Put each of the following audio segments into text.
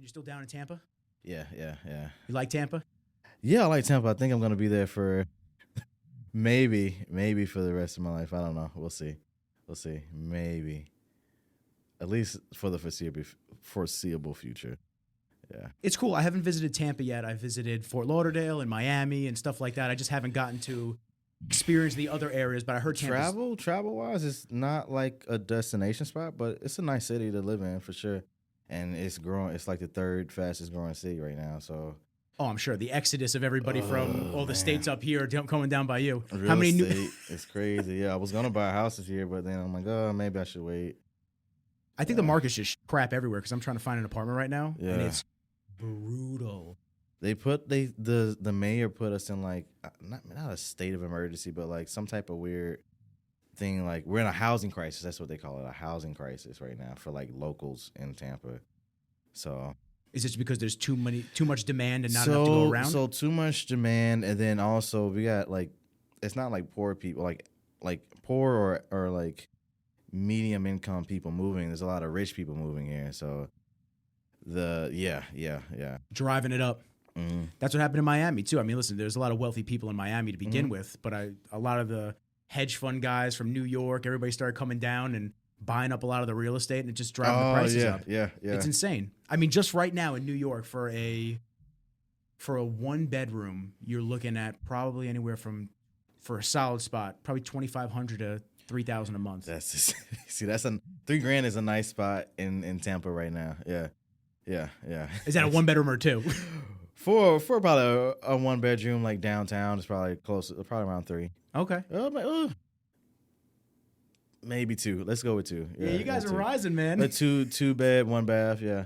And you're still down in Tampa? Yeah. You like Tampa? Yeah, I like Tampa. I think I'm gonna be there for maybe for the rest of my life. I don't know. We'll see. Maybe at least for the foreseeable future. Yeah. It's cool. I haven't visited Tampa yet. I visited Fort Lauderdale and Miami and stuff like that. I just haven't gotten to experience the other areas, but I heard Tampa's... Travel wise, it's not like a destination spot, but it's a nice city to live in for sure. And it's growing. It's like the third fastest growing city right now. So, oh, I'm sure the exodus of everybody from all the states up here coming down by you. Real How many estate, it's crazy. Yeah, I was gonna buy a house this year, but then I'm like, oh, maybe I should wait. I think the market's just crap everywhere because I'm trying to find an apartment right now, Yeah. and it's brutal. The mayor put us in like not a state of emergency, but like some type of weird thing. Like we're in a housing crisis. That's what they call it, a housing crisis right now for like locals in Tampa. So is it because there's too much demand and not enough to go around? So too much demand, and then also we got like it's not like poor people, like poor or like medium income people moving. There's a lot of rich people moving here. So driving it up. Mm-hmm. That's what happened in Miami too. I mean, listen, there's a lot of wealthy people in Miami to begin with, but a lot of the hedge fund guys from New York, everybody started coming down and buying up a lot of the real estate, and it just driving the prices up. Yeah. It's insane. I mean, just right now in New York for a 1-bedroom, you're looking at probably anywhere from, for a solid spot, probably $2,500 to $3,000 a month. That's $3,000 is a nice spot in Tampa right now. Yeah. Is that a 1-bedroom or 2? For probably a 1-bedroom like downtown, it's probably probably around 3. Okay. Maybe 2. Let's go with 2. Yeah, you guys are rising, man. A 2 bed, 1 bath. Yeah.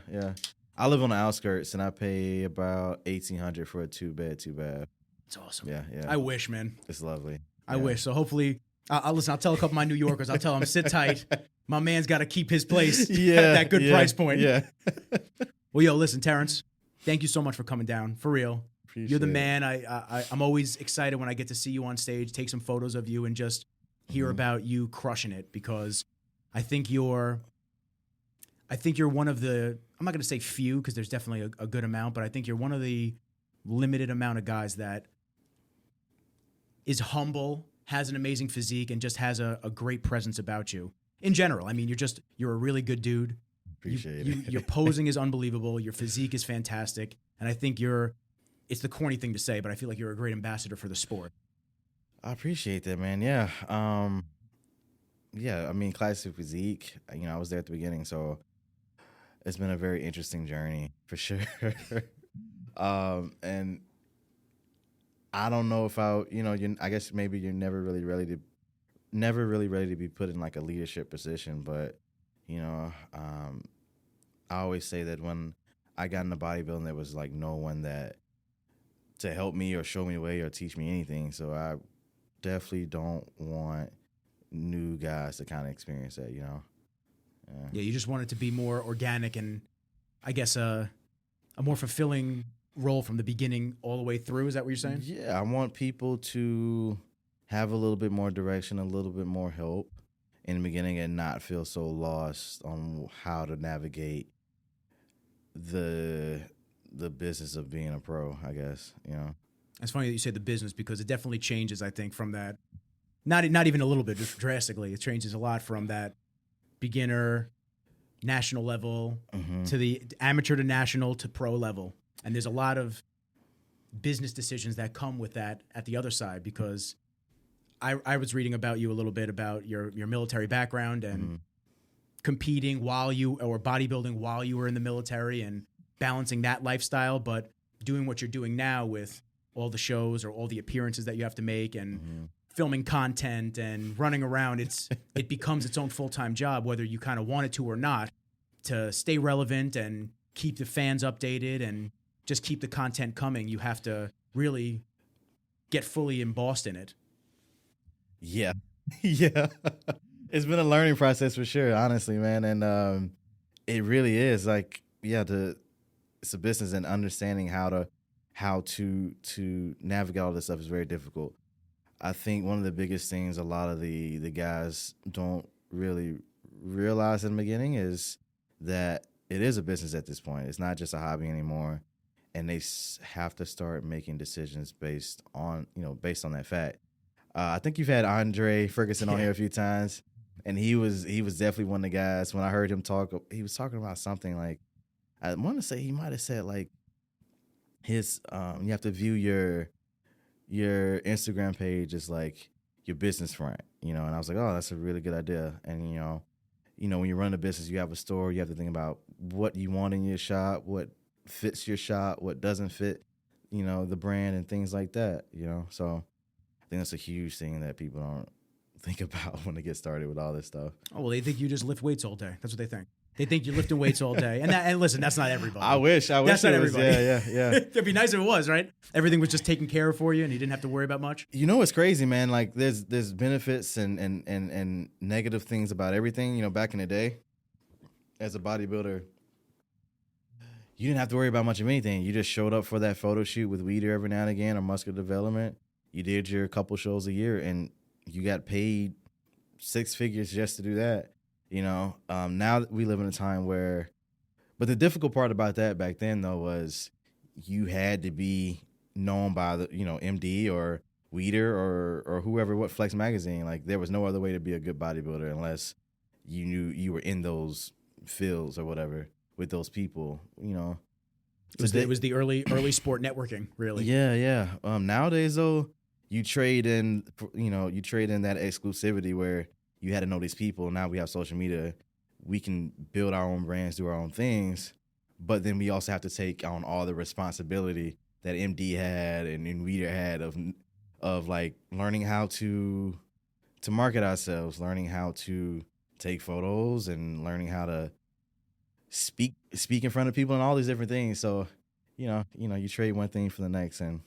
I live on the outskirts and I pay about $1,800 for a 2 bed, 2 bath. It's awesome. Yeah. I wish, man. It's lovely. I wish. So hopefully, I'll tell a couple of my New Yorkers. I'll tell them sit tight. My man's got to keep his place at that good price point. Yeah. Well, yo, listen, Terrence, thank you so much for coming down. For real. Appreciate You're the it. man. I'm always excited when I get to see you on stage, take some photos of you, and just hear about you crushing it, because I think you're one of the, I'm not going to say few because there's definitely a good amount, but I think you're one of the limited amount of guys that is humble, has an amazing physique, and just has a great presence about you. In general, I mean, you're a really good dude. Appreciate it. Your posing is unbelievable. Your physique is fantastic. And I think it's the corny thing to say, but I feel like you're a great ambassador for the sport. I appreciate that, man. Yeah. I mean, Classic Physique, I was there at the beginning, so it's been a very interesting journey for sure. And I don't know if I guess maybe you're never really ready to be put in like a leadership position, but I always say that when I got into bodybuilding, there was like no one to help me or show me the way or teach me anything. So I definitely don't want new guys to kind of experience that, Yeah, you just want it to be more organic and I guess a more fulfilling role from the beginning all the way through. Is that what you're saying? Yeah, I want people to have a little bit more direction, a little bit more help in the beginning, and not feel so lost on how to navigate the business of being a pro, I guess, It's funny that you say the business, because it definitely changes, I think, from that. Not even a little bit, just drastically. It changes a lot from that beginner, national level to the amateur to national to pro level. And there's a lot of business decisions that come with that at the other side, because I was reading about you a little bit about your military background and competing or bodybuilding while you were in the military and balancing that lifestyle, but doing what you're doing now with all the shows or all the appearances that you have to make and filming content and running around. It becomes its own full-time job, whether you kind of want it to or not, to stay relevant and keep the fans updated and just keep the content coming. You have to really get fully embossed in it. Yeah. It's been a learning process for sure, honestly, man. And it really is like, it's a business, and understanding how to navigate all this stuff is very difficult. I think one of the biggest things a lot of the guys don't really realize in the beginning is that it is a business at this point. It's not just a hobby anymore, and they have to start making decisions based on that fact. I think you've had Andre Ferguson on here a few times, and he was definitely one of the guys. When I heard him talk, he was talking about something like, I want to say he might have said like his you have to view your Instagram page as like your business front, and I was like, oh, that's a really good idea. And when you run a business, you have a store, you have to think about what you want in your shop, what fits your shop, what doesn't fit, the brand and things like that, So I think that's a huge thing that people don't think about when they get started with all this stuff. Oh, well, they think you just lift weights all day. That's what they think. They think you're lifting weights all day. And listen, that's not everybody. I wish. That's not everybody. Yeah. It'd be nice if it was, right? Everything was just taken care of for you and you didn't have to worry about much. It's crazy, man. Like there's benefits and negative things about everything. Back in the day, as a bodybuilder, you didn't have to worry about much of anything. You just showed up for that photo shoot with Weeder every now and again or muscular development. You did your couple shows a year and you got paid 6 figures just to do that. Now we live in a time where, but the difficult part about that back then though was you had to be known by the, MD or Weeder or whoever, what Flex Magazine. Like there was no other way to be a good bodybuilder unless you knew you were in those fields or whatever with those people, It was the early sport networking, really. Yeah. Nowadays though, you trade in that exclusivity where you had to know these people. Now we have social media. We can build our own brands, do our own things, but then we also have to take on all the responsibility that MD had and Weeder had of like learning how to market ourselves, learning how to take photos and learning how to speak in front of people and all these different things. So, you trade one thing for the next and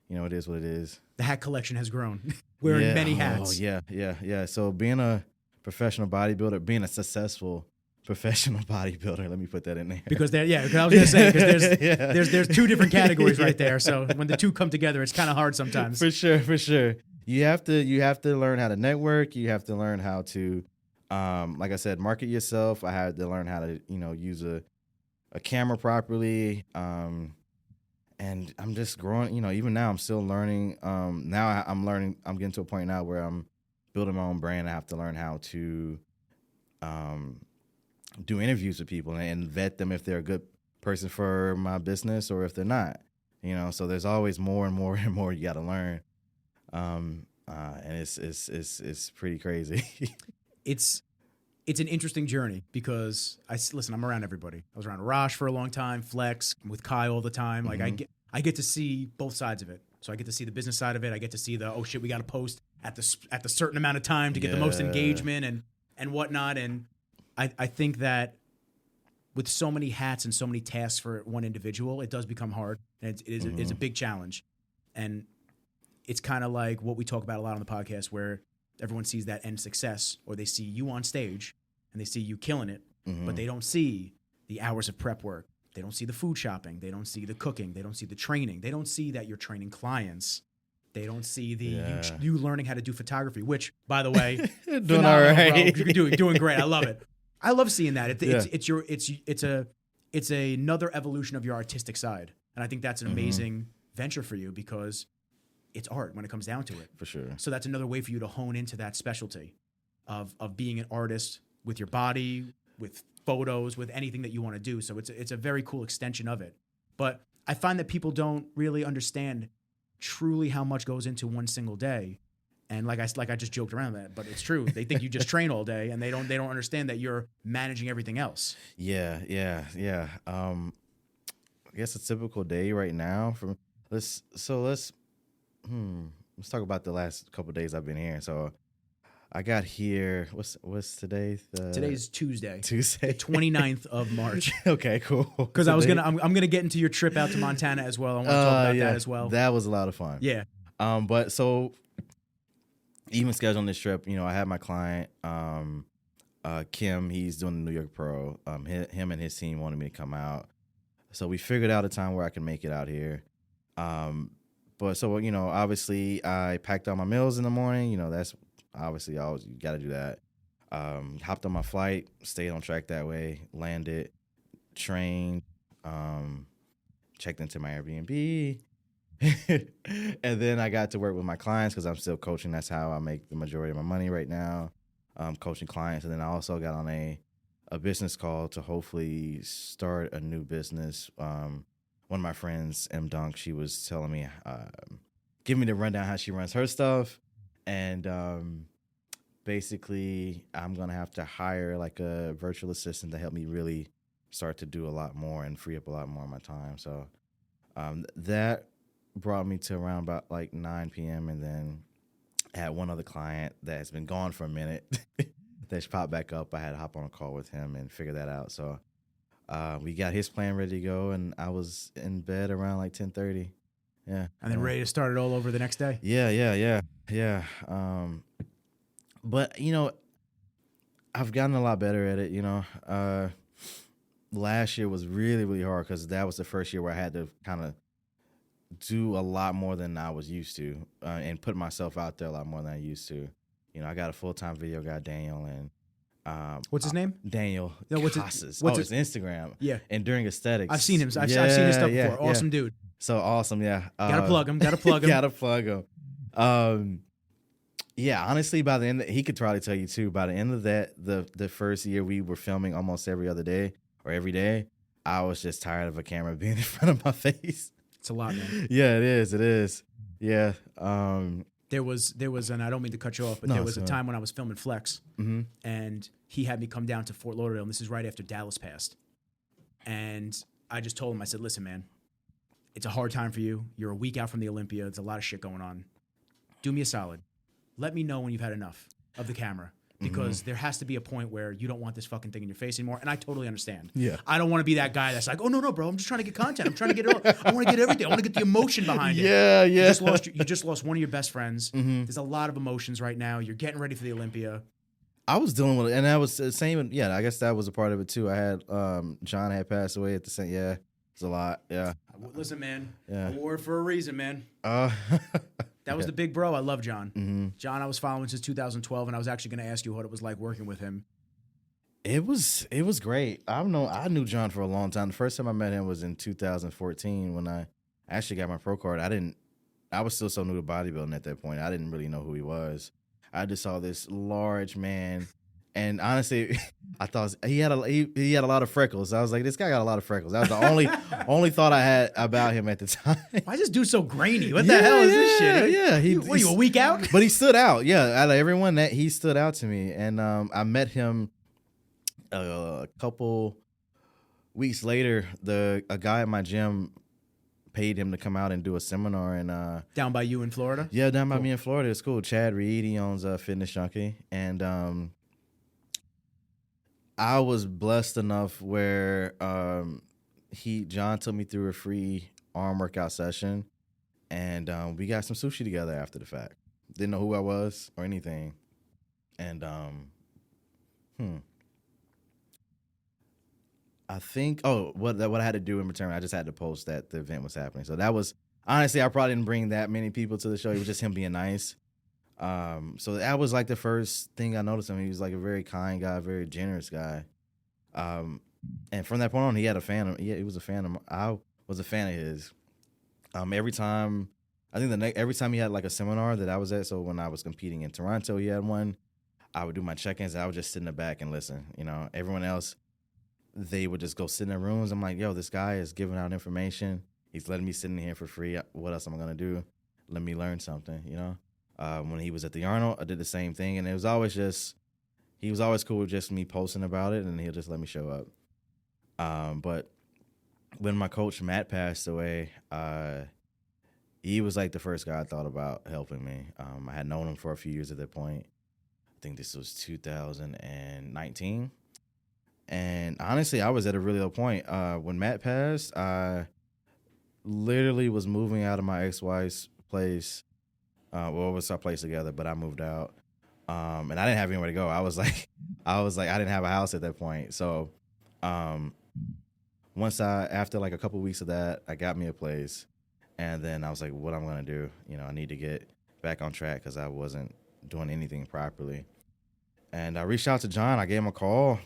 it is what it is. The hat collection has grown. Wearing many hats. Oh, yeah. So being a professional bodybuilder, being a successful professional bodybuilder, let me put that in there. Because I was going to say, because there's 2 different categories right there. So when the 2 come together, it's kind of hard sometimes. For sure. You have to learn how to network. You have to learn how to, like I said, market yourself. I had to learn how to, use a camera properly. And I'm just growing, even now I'm still learning. Now I'm getting to a point now where I'm building my own brand. I have to learn how to do interviews with people and vet them if they're a good person for my business or if they're not. So there's always more and more and more you got to learn. And it's pretty crazy. It's an interesting journey because I'm around everybody. I was around Arash for a long time, Flex, I'm with Kai all the time. Like I get to see both sides of it. So I get to see the business side of it. I get to see the, oh shit, we got to post at the certain amount of time to get the most engagement and whatnot. And I think that with so many hats and so many tasks for one individual, it does become hard. And it's a big challenge. And it's kind of like what we talk about a lot on the podcast where everyone sees that end success, or they see you on stage and they see you killing it, but they don't see the hours of prep work. They don't see the food shopping. They don't see the cooking. They don't see the training. They don't see that you're training clients. They don't see you learning how to do photography, which, by the way, doing all right. You're doing great. I love it. I love seeing that. It's another evolution of your artistic side, and I think that's an amazing venture for you because it's art when it comes down to it. For sure. So that's another way for you to hone into that specialty of being an artist with your body, with photos, with anything that you want to do. So it's a very cool extension of it. But I find that people don't really understand truly how much goes into one single day. And like I just joked around that, but it's true. They think you just train all day, and they don't understand that you're managing everything else. Yeah. I guess a typical day right now let's talk about the last couple of days I've been here. So I got here. What's today? Today's Tuesday. Tuesday, the 29th of March. Okay, cool. Because I'm gonna get into your trip out to Montana as well. I want to talk about that as well. That was a lot of fun. Yeah. But so even scheduling this trip, I had my client, Kim. He's doing the New York Pro. Him and his team wanted me to come out, so we figured out a time where I can make it out here. But so obviously I packed all my meals in the morning. That's obviously you got to do that. Hopped on my flight, stayed on track that way, landed, trained, checked into my Airbnb. And then I got to work with my clients because I'm still coaching. That's how I make the majority of my money right now, coaching clients. And then I also got on a business call to hopefully start a new business. One of my friends, M Dunk, she was telling me, give me the rundown how she runs her stuff. And basically, I'm going to have to hire like a virtual assistant to help me really start to do a lot more and free up a lot more of my time. So that brought me to around about like 9 p.m. And then I had one other client that's been gone for a minute that's popped back up. I had to hop on a call with him and figure that out. So we got his plan ready to go, and I was in bed around like 10:30. Yeah. And then ready to start it all over the next day. Yeah. But, I've gotten a lot better at it, Last year was really, really hard because that was the first year where I had to kind of do a lot more than I was used to, and put myself out there a lot more than I used to. I got a full-time video guy, Daniel, and what's his name? Daniel. No, what's Casas. his Instagram. Yeah. Enduring Aesthetics. I've seen him. I've seen his stuff before. Awesome dude. So awesome, yeah. Gotta plug him. Gotta plug him. Yeah, honestly, by the end, he could probably tell you too. By the end of that, the first year we were filming almost every other day or every day, I was just tired of a camera being in front of my face. It's a lot, man. Yeah, it is. Yeah. There was, and I don't mean to cut you off, but there was a time when I was filming Flex, and he had me come down to Fort Lauderdale, and this is right after Dallas passed. And I just told him, I said, listen, man, it's a hard time for you. You're a week out from the Olympia. There's a lot of shit going on. Do me a solid. Let me know when you've had enough of the camera, because there has to be a point where you don't want this fucking thing in your face anymore. And I totally understand. Yeah. I don't want to be that guy that's like, oh, no, bro, I'm just trying to get content. I'm trying to get it all. I want to get everything. I want to get the emotion behind it. Yeah. You just lost one of your best friends. There's a lot of emotions right now. You're getting ready for the Olympia. I was dealing with it, and that was the same. Yeah, I guess that was a part of it too. I had John had passed away at the same. Yeah, it's a lot. Yeah. Listen, man. Yeah. Award for a reason, man. That was the big bro. I love John. John, I was following since 2012, and I was actually going to ask you what it was like working with him. It was great. I knew John for a long time. The first time I met him was in 2014 when I actually got my pro card. I was still so new to bodybuilding at that point. I didn't really know who he was. I just saw this large man, and honestly, I thought he had a lot of freckles. I was like, this guy got a lot of freckles. That was the only thought I had about him at the time. Why is this dude so grainy? What the hell is this shit? Yeah, What are you, a week out? But he stood out. Yeah, out of everyone, that he stood out to me, and I met him a couple weeks later. A guy at my gym paid him to come out and do a seminar in down by you in Florida. Yeah, down by me in Florida. It's cool. Chad Reed, he owns Fitness Junkie, and I was blessed enough where John took me through a free arm workout session, and we got some sushi together after the fact. Didn't know who I was or anything, and I think what I had to do in return, I just had to post that the event was happening. So that was, honestly, I probably didn't bring that many people to the show. It was just him being nice. So that was like the first thing I noticed him. He was like a very kind guy, very generous guy. And from that point on, he was a fan of. I was a fan of his. Every time he had like a seminar that I was at. So when I was competing in Toronto, he had one. I would do my check-ins, and I would just sit in the back and listen. Everyone else, they would just go sit in their rooms. I'm like, yo, this guy is giving out information. He's letting me sit in here for free. What else am I gonna do? Let me learn something. When he was at the Arnold, I did the same thing, and it was always he was always cool with just me posting about it, and he'll just let me show up. But when my coach Matt passed away, he was like the first guy I thought about helping me. I had known him for a few years at that point. I think this was 2019. And honestly, I was at a really low point. When Matt passed, I literally was moving out of my ex-wife's place. It was our place together, but I moved out. And I didn't have anywhere to go. I was like, I didn't have a house at that point. So after like a couple of weeks of that, I got me a place. And then I was like, what I'm going to do? I need to get back on track because I wasn't doing anything properly. And I reached out to John. I gave him a call.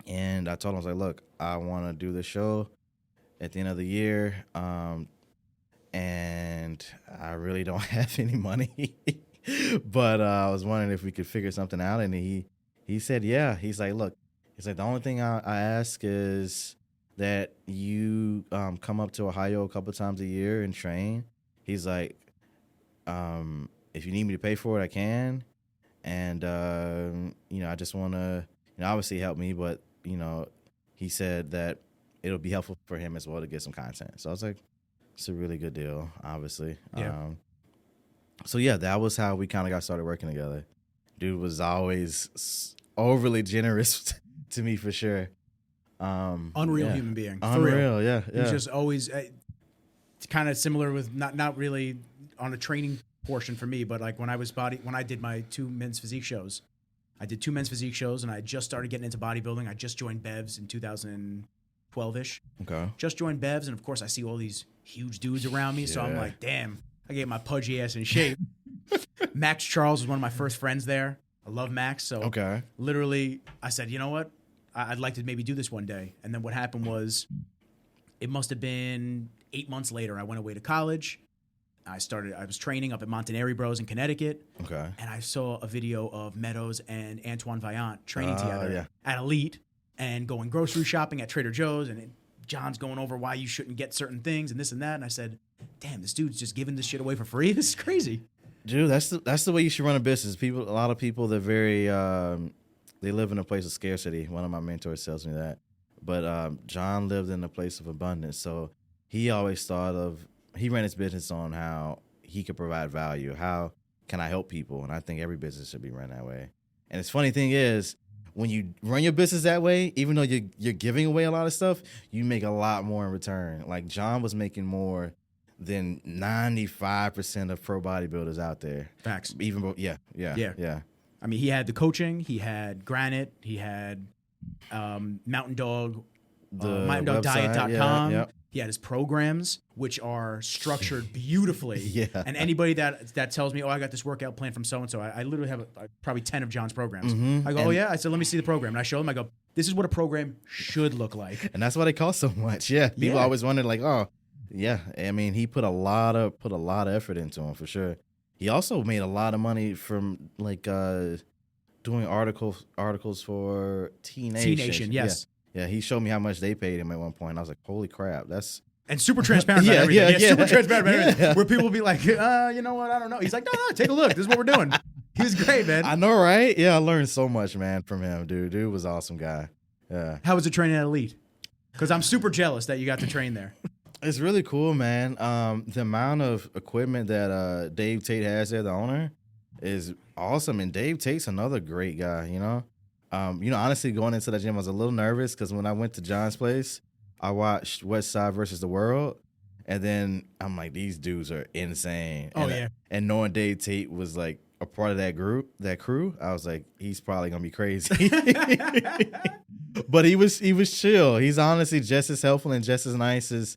And I told him, I was like, look, I want to do the show at the end of the year, and I really don't have any money, but I was wondering if we could figure something out. And he said, yeah. He's like, look, the only thing I ask is that you come up to Ohio a couple times a year and train. He's like, if you need me to pay for it, I can. And, I just want to, obviously help me, but, he said that it'll be helpful for him as well to get some content. So I was like, it's a really good deal, obviously. Yeah. So, yeah, that was how we kind of got started working together. Dude was always overly generous to me, for sure. Unreal human being. Unreal, yeah. He's just always kind of similar with not really on a training portion for me, but like when I did my 2 men's physique shows. I did 2 men's physique shows, and I just started getting into bodybuilding. I just joined Bev's in 2012-ish. Okay. Just joined Bev's, and of course I see all these huge dudes around me, so I'm like, damn, I get my pudgy ass in shape. Max Charles was one of my first friends there. I love Max, so literally I said, you know what? I'd like to maybe do this one day. And then what happened was, it must have been 8 months later, I went away to college. I was training up at Montanari Bros in Connecticut. Okay. And I saw a video of Meadows and Antoine Vaillant training together at Elite and going grocery shopping at Trader Joe's. And John's going over why you shouldn't get certain things and this and that. And I said, damn, this dude's just giving this shit away for free. This is crazy. Dude, that's the way you should run a business. A lot of people, they're very, they live in a place of scarcity. One of my mentors tells me that. But John lived in a place of abundance. So he always he ran his business on how he could provide value. How can I help people? And I think every business should be run that way. And the funny thing is, when you run your business that way, even though you're giving away a lot of stuff, you make a lot more in return. Like John was making more than 95% of pro bodybuilders out there. Facts. Yeah. I mean, he had the coaching, he had Granite, he had Mountain Dog, MountainDogDiet.com. He had his programs, which are structured beautifully. And anybody that tells me, oh, I got this workout plan from so-and-so, I literally have probably 10 of John's programs. I go, I said, let me see the program. And I show him, I go, this is what a program should look like. And that's why they cost so much. Yeah. People always wondered, like, oh, yeah. I mean, he put a lot of effort into them, for sure. He also made a lot of money from, like, doing articles for T-Nation. T-Nation, yes. Yeah, he showed me how much they paid him at one point. I was like, holy crap, that's... And super transparent about everything. Super transparent about everything. Where people will be like, you know what, I don't know. He's like, no, take a look. This is what we're doing. He was great, man. I know, right? Yeah, I learned so much, man, from him, dude. Dude was an awesome guy. Yeah. How was it training at Elite? Because I'm super jealous that you got to train there. It's really cool, man. The amount of equipment that Dave Tate has there, the owner, is awesome. And Dave Tate's another great guy, you know? Honestly, going into that gym, I was a little nervous because when I went to John's place, I watched West Side versus the World, and then I'm like, these dudes are insane. And knowing Dave Tate was like a part of that crew, I was like, he's probably gonna be crazy. But he was chill. He's honestly just as helpful and just as nice as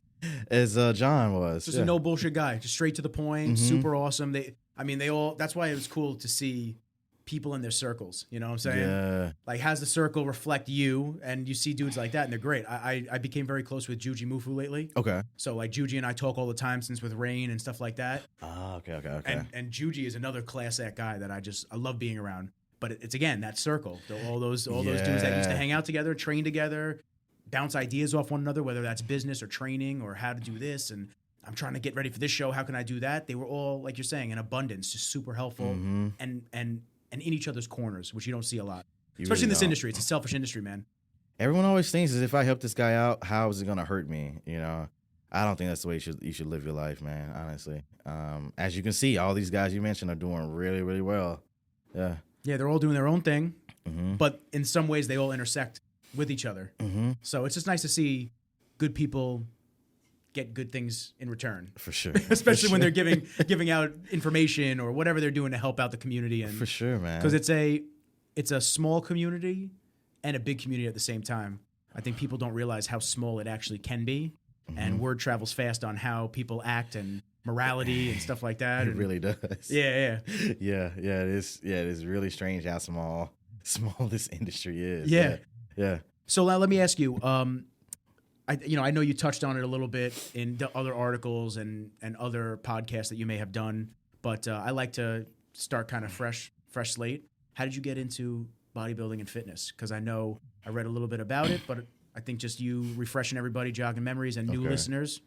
John was. Just a no bullshit guy, just straight to the point, super awesome. They all. That's why it was cool to see people in their circles, you know what I'm saying? Yeah. Like, has the circle reflect you? And you see dudes like that, and they're great. I became very close with Juji Mufu lately. Okay. So, like, Juji and I talk all the time since with Rain and stuff like that. Oh, okay. And Juji is another class act guy that I love being around. But it's, again, that circle. All those dudes that used to hang out together, train together, bounce ideas off one another, whether that's business or training or how to do this. And I'm trying to get ready for this show. How can I do that? They were all, like you're saying, in abundance, just super helpful. And in each other's corners, which you don't see a lot. Especially in this industry. It's a selfish industry, man. Everyone always thinks is if I help this guy out, how is it going to hurt me? You know, I don't think that's the way you should live your life, man, honestly. As you can see, all these guys you mentioned are doing really, really well. Yeah. Yeah, they're all doing their own thing, but in some ways they all intersect with each other. So it's just nice to see good people get good things in return. For sure. Especially when they're giving out information or whatever they're doing to help out the community. And for sure, man. Because it's a small community and a big community at the same time. I think people don't realize how small it actually can be. And word travels fast on how people act and morality and stuff like that. It really does. Yeah. Yeah, it is. Yeah, it is really strange how small this industry is. Yeah. So now let me ask you, I know you touched on it a little bit in the other articles and other podcasts that you may have done, but I like to start kind of fresh slate. How did you get into bodybuilding and fitness? Because I know I read a little bit about it, but I think just you refreshing everybody, jogging memories, and new listeners.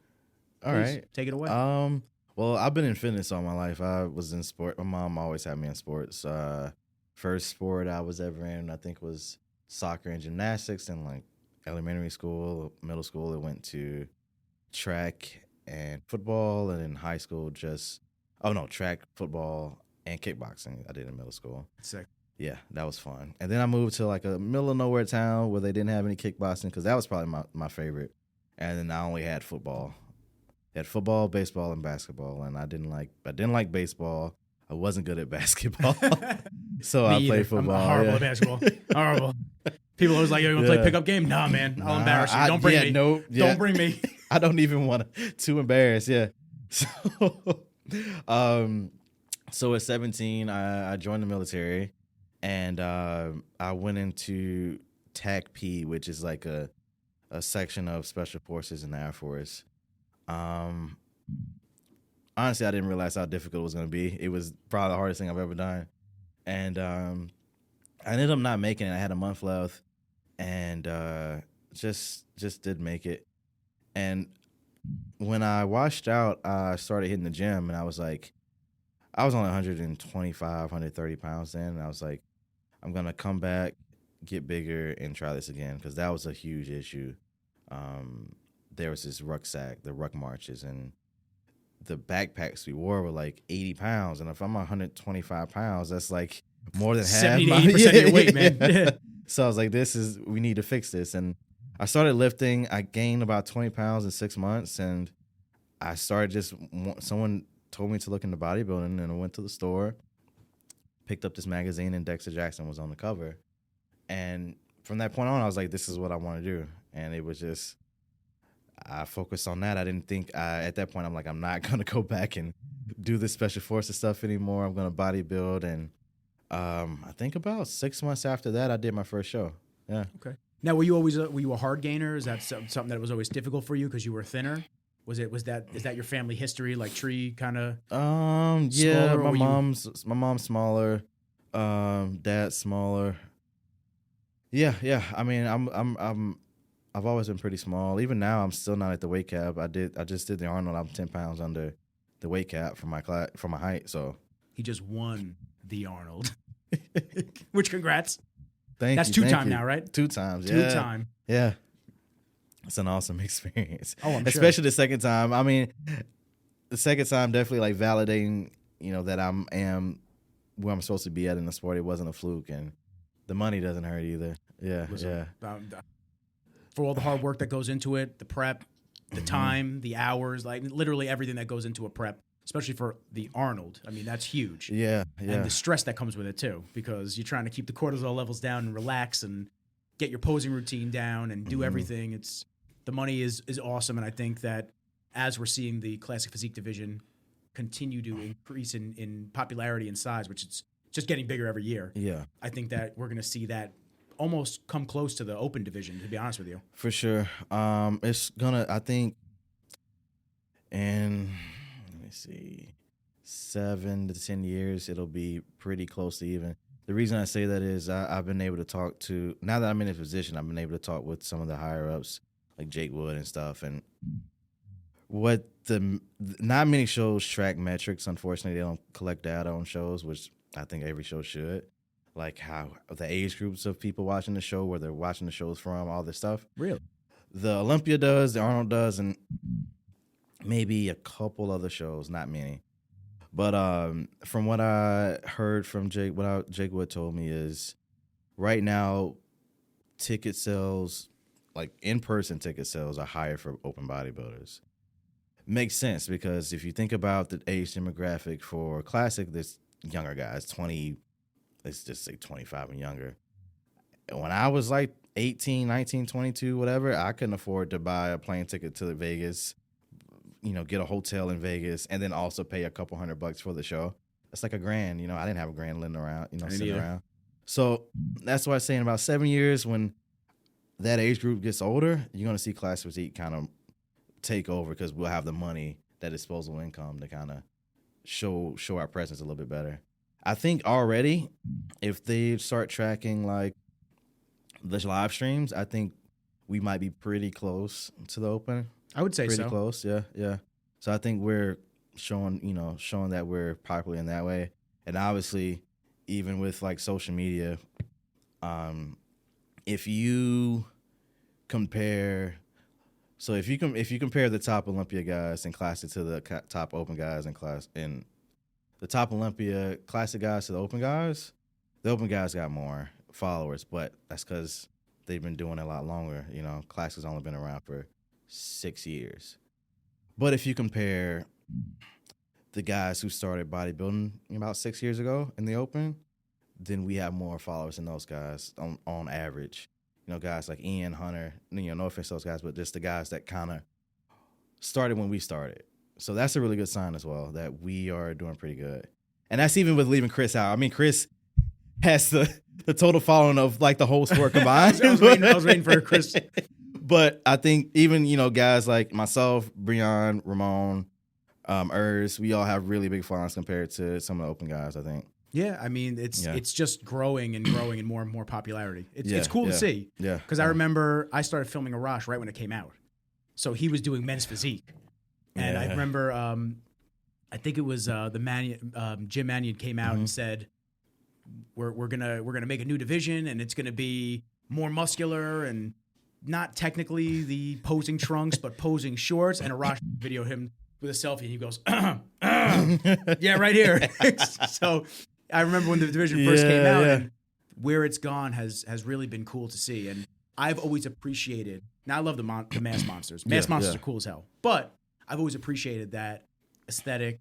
All right, take it away. Well, I've been in fitness all my life. I was in sport. My mom always had me in sports. First sport I was ever in, I think, was soccer and gymnastics. And like elementary school, middle school, it went to track and football. And in high school, track, football, and kickboxing. I did in middle school. Sick. Yeah, that was fun. And then I moved to like a middle of nowhere town where they didn't have any kickboxing because that was probably my favorite. And then I only had football. I had football, baseball, and basketball. And I didn't like baseball. I wasn't good at basketball. So I played football. I'm horrible at basketball. Horrible. People always like, yo, you want to play pickup game? Nah, man. I'll embarrass you. Don't bring me. No, Don't bring me. I don't even want to embarrass, yeah. So at 17, I joined the military. And I went into TAC-P, which is like a section of Special Forces in the Air Force. Honestly, I didn't realize how difficult it was going to be. It was probably the hardest thing I've ever done. And I ended up not making it. I had a month left and just didn't make it. And when I washed out, I started hitting the gym, and I was only 125, 130 pounds then. And I was like, I'm going to come back, get bigger, and try this again, because that was a huge issue. There was this rucksack, the ruck marches, and the backpacks we wore were like 80 pounds. And if I'm 125 pounds, that's like more than half. 70 to 80% of your weight, man. So I was like, we need to fix this. And I started lifting. I gained about 20 pounds in 6 months. And I started someone told me to look into bodybuilding, and I went to the store, picked up this magazine, and Dexter Jackson was on the cover. And from that point on, I was like, this is what I want to do. And it was just, I focused on that. I didn't think, at that point, I'm like, I'm not going to go back and do the Special Forces stuff anymore. I'm going to bodybuild. And I think about 6 months after that, I did my first show. Yeah. Okay. Now, were you a hard gainer? Is that something that was always difficult for you because you were thinner? Is that your family history, like tree kind of? Yeah, my mom's smaller, dad's smaller. Yeah. I mean, I've always been pretty small. Even now, I'm still not at the weight cap. I just did the Arnold. I'm 10 pounds under the weight cap for my height. So he just won the Arnold. Which, congrats. That's two time now, right? 2 times. Yeah. 2 time. Yeah. It's an awesome experience. Oh, I'm Especially sure. the second time. I mean, the second time definitely like validating, that I am where I'm supposed to be at in the sport. It wasn't a fluke, and the money doesn't hurt either. Yeah, Listen, for all the hard work that goes into it, the prep, the time, the hours, like literally everything that goes into a prep, especially for the Arnold. I mean, that's huge. Yeah. And the stress that comes with it too, because you're trying to keep the cortisol levels down and relax and get your posing routine down and do everything. The money is awesome, and I think that as we're seeing the classic physique division continue to increase in popularity and size, which it's just getting bigger every year. Yeah. I think that we're going to see that almost come close to the open division, to be honest with you. For sure. It's gonna, I think, in, let me see, 7 to 10 years, it'll be pretty close to even. The reason I say that is I've been able to talk to, now that I'm in a position, I've been able to talk with some of the higher ups, like Jake Wood and stuff. And not many shows track metrics. Unfortunately, they don't collect data on shows, which I think every show should. Like how the age groups of people watching the show, where they're watching the shows from, all this stuff. Really? The Olympia does, the Arnold does, and maybe a couple other shows, not many. But from what I heard from Jake, what Jake Wood told me is right now, ticket sales, like in-person ticket sales, are higher for open bodybuilders. Makes sense, because if you think about the age demographic for Classic, there's younger guys, 20, let's just say 25 and younger. When I was like 18, 19, 22, whatever, I couldn't afford to buy a plane ticket to Vegas, get a hotel in Vegas, and then also pay a couple $100 for the show. That's like $1,000. I didn't have $1,000 sitting around. So that's why I'm saying about 7 years, when that age group gets older, you're going to see class physique kind of take over because we'll have the money, that disposable income to kind of show our presence a little bit better. I think already, if they start tracking like the live streams, I think we might be pretty close to the Open. I would say pretty so. Close, yeah. So I think we're showing that we're popular in that way. And obviously, even with like social media, if you compare, so if you compare the top Olympia guys in Classic to the top Open guys in class, in the top Olympia Classic guys to the Open guys got more followers, but that's because they've been doing it a lot longer. Classic's only been around for 6 years. But if you compare the guys who started bodybuilding about 6 years ago in the Open, then we have more followers than those guys on average. Guys like Ian, Hunter, no offense to those guys, but just the guys that kind of started when we started. So that's a really good sign as well, that we are doing pretty good. And that's even with leaving Chris out. I mean, Chris has the total following of like the whole sport combined. I was waiting for Chris. But I think even, guys like myself, Breon, Ramon, Urs, we all have really big followings compared to some of the Open guys, I think. Yeah, I mean, it's just growing and more and more popularity. It's cool to see. Yeah. Because I remember I started filming Arash right when it came out. So he was doing men's physique. And I remember, I think it was Jim Mannion came out and said, we're gonna make a new division and it's gonna be more muscular and not technically the posing trunks, but posing shorts. And Arash videoed him with a selfie and he goes, yeah, right here. So I remember when the division first came out and where it's gone has really been cool to see. And I've always appreciated, now I love the mass monsters. Mass monsters are cool as hell. But I've always appreciated that aesthetic,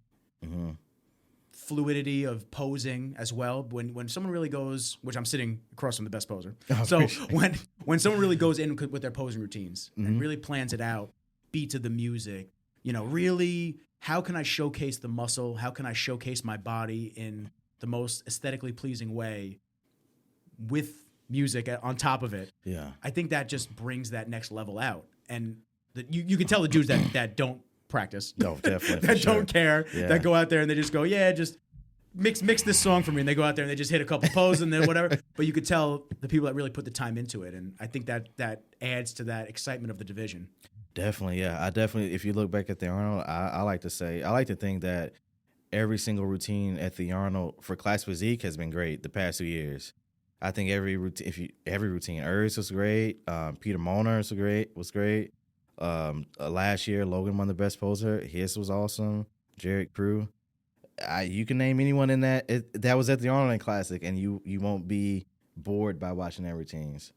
fluidity of posing as well. When someone really goes, which I'm sitting across from the best poser. So when someone really goes in with their posing routines and really plans it out, beat to the music, really, how can I showcase the muscle? How can I showcase my body in the most aesthetically pleasing way with music on top of it? Yeah. I think that just brings that next level out. And you can tell the dudes that don't practice. No, definitely. that don't care. Yeah. That go out there and they just go, just mix this song for me. And they go out there and they just hit a couple poses and then whatever. But you could tell the people that really put the time into it. And I think that adds to that excitement of the division. Definitely, yeah. If you look back at the Arnold, I like to think that every single routine at the Arnold for class physique has been great the past 2 years. I think every routine, Urs was great. Peter Molnar was great. Last year, Logan won the best poser. His was awesome. Jared Crew. You can name anyone in that was at the Arnold Classic, and you won't be bored by watching their routines.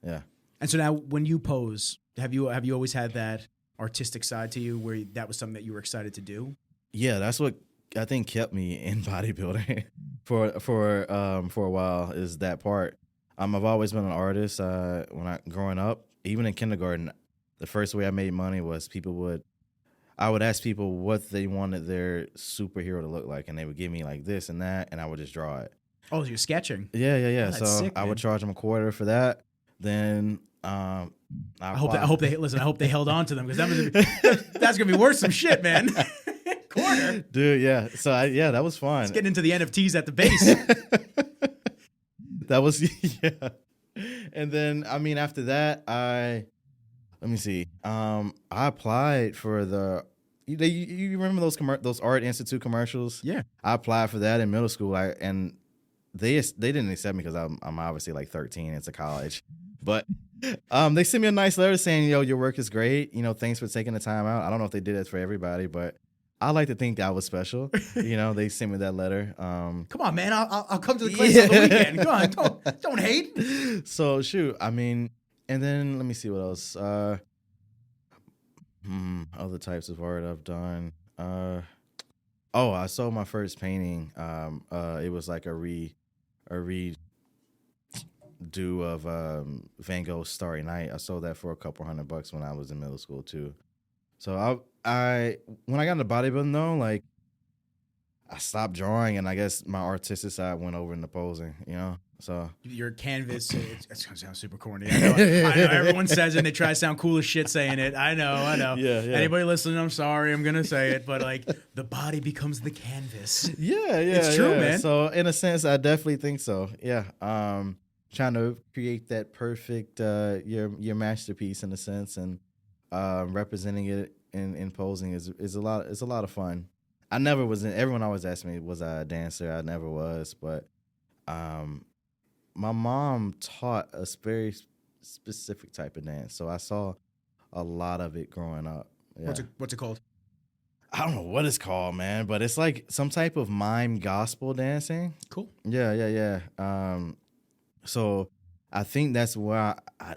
Yeah. And so now, when you pose, have you always had that artistic side to you, where that was something that you were excited to do? Yeah, that's what I think kept me in bodybuilding for a while, is that part. I've always been an artist. Growing up, even in kindergarten, the first way I made money was I would ask people what they wanted their superhero to look like, and they would give me like this and that, and I would just draw it. Oh, so you're sketching? Yeah. Oh, so sick, I would charge them a quarter for that. Then I hope they held on to them, because that's gonna be worth some shit, man. Quarter, dude. Yeah. So that was fun. It's getting into the NFTs at the base. That was And then after that, let me see. I applied for the. You remember those Art Institute commercials? Yeah. I applied for that in middle school, and they didn't accept me because I'm obviously like 13. It's a college, but they sent me a nice letter saying, your work is great. Thanks for taking the time out. I don't know if they did it for everybody, but I like to think I was special. They sent me that letter. Come on, man. I'll come to the class on the weekend. Come on, don't hate. So shoot, and then let me see what else. Other types of art I've done. I sold my first painting. It was like a redo of Van Gogh's Starry Night. I sold that for a couple $100 when I was in middle school too. So I when I got into bodybuilding though, like I stopped drawing, and I guess my artistic side went over into posing. So your canvas, it's gonna sound super corny. I know everyone says it and they try to sound cool as shit saying it. I know. Yeah. Anybody listening, I'm sorry, I'm gonna say it, but like the body becomes the canvas. Yeah. It's true, man. So in a sense, I definitely think so. Yeah. Trying to create that perfect your masterpiece in a sense, and representing it and posing is a lot. It's a lot of fun. I never was in. Everyone always asked me, was I a dancer? I never was, but my mom taught a very specific type of dance, so I saw a lot of it growing up. Yeah. What's it called? I don't know what it's called, man, but it's like some type of mime gospel dancing. Cool. Yeah. So I think that's where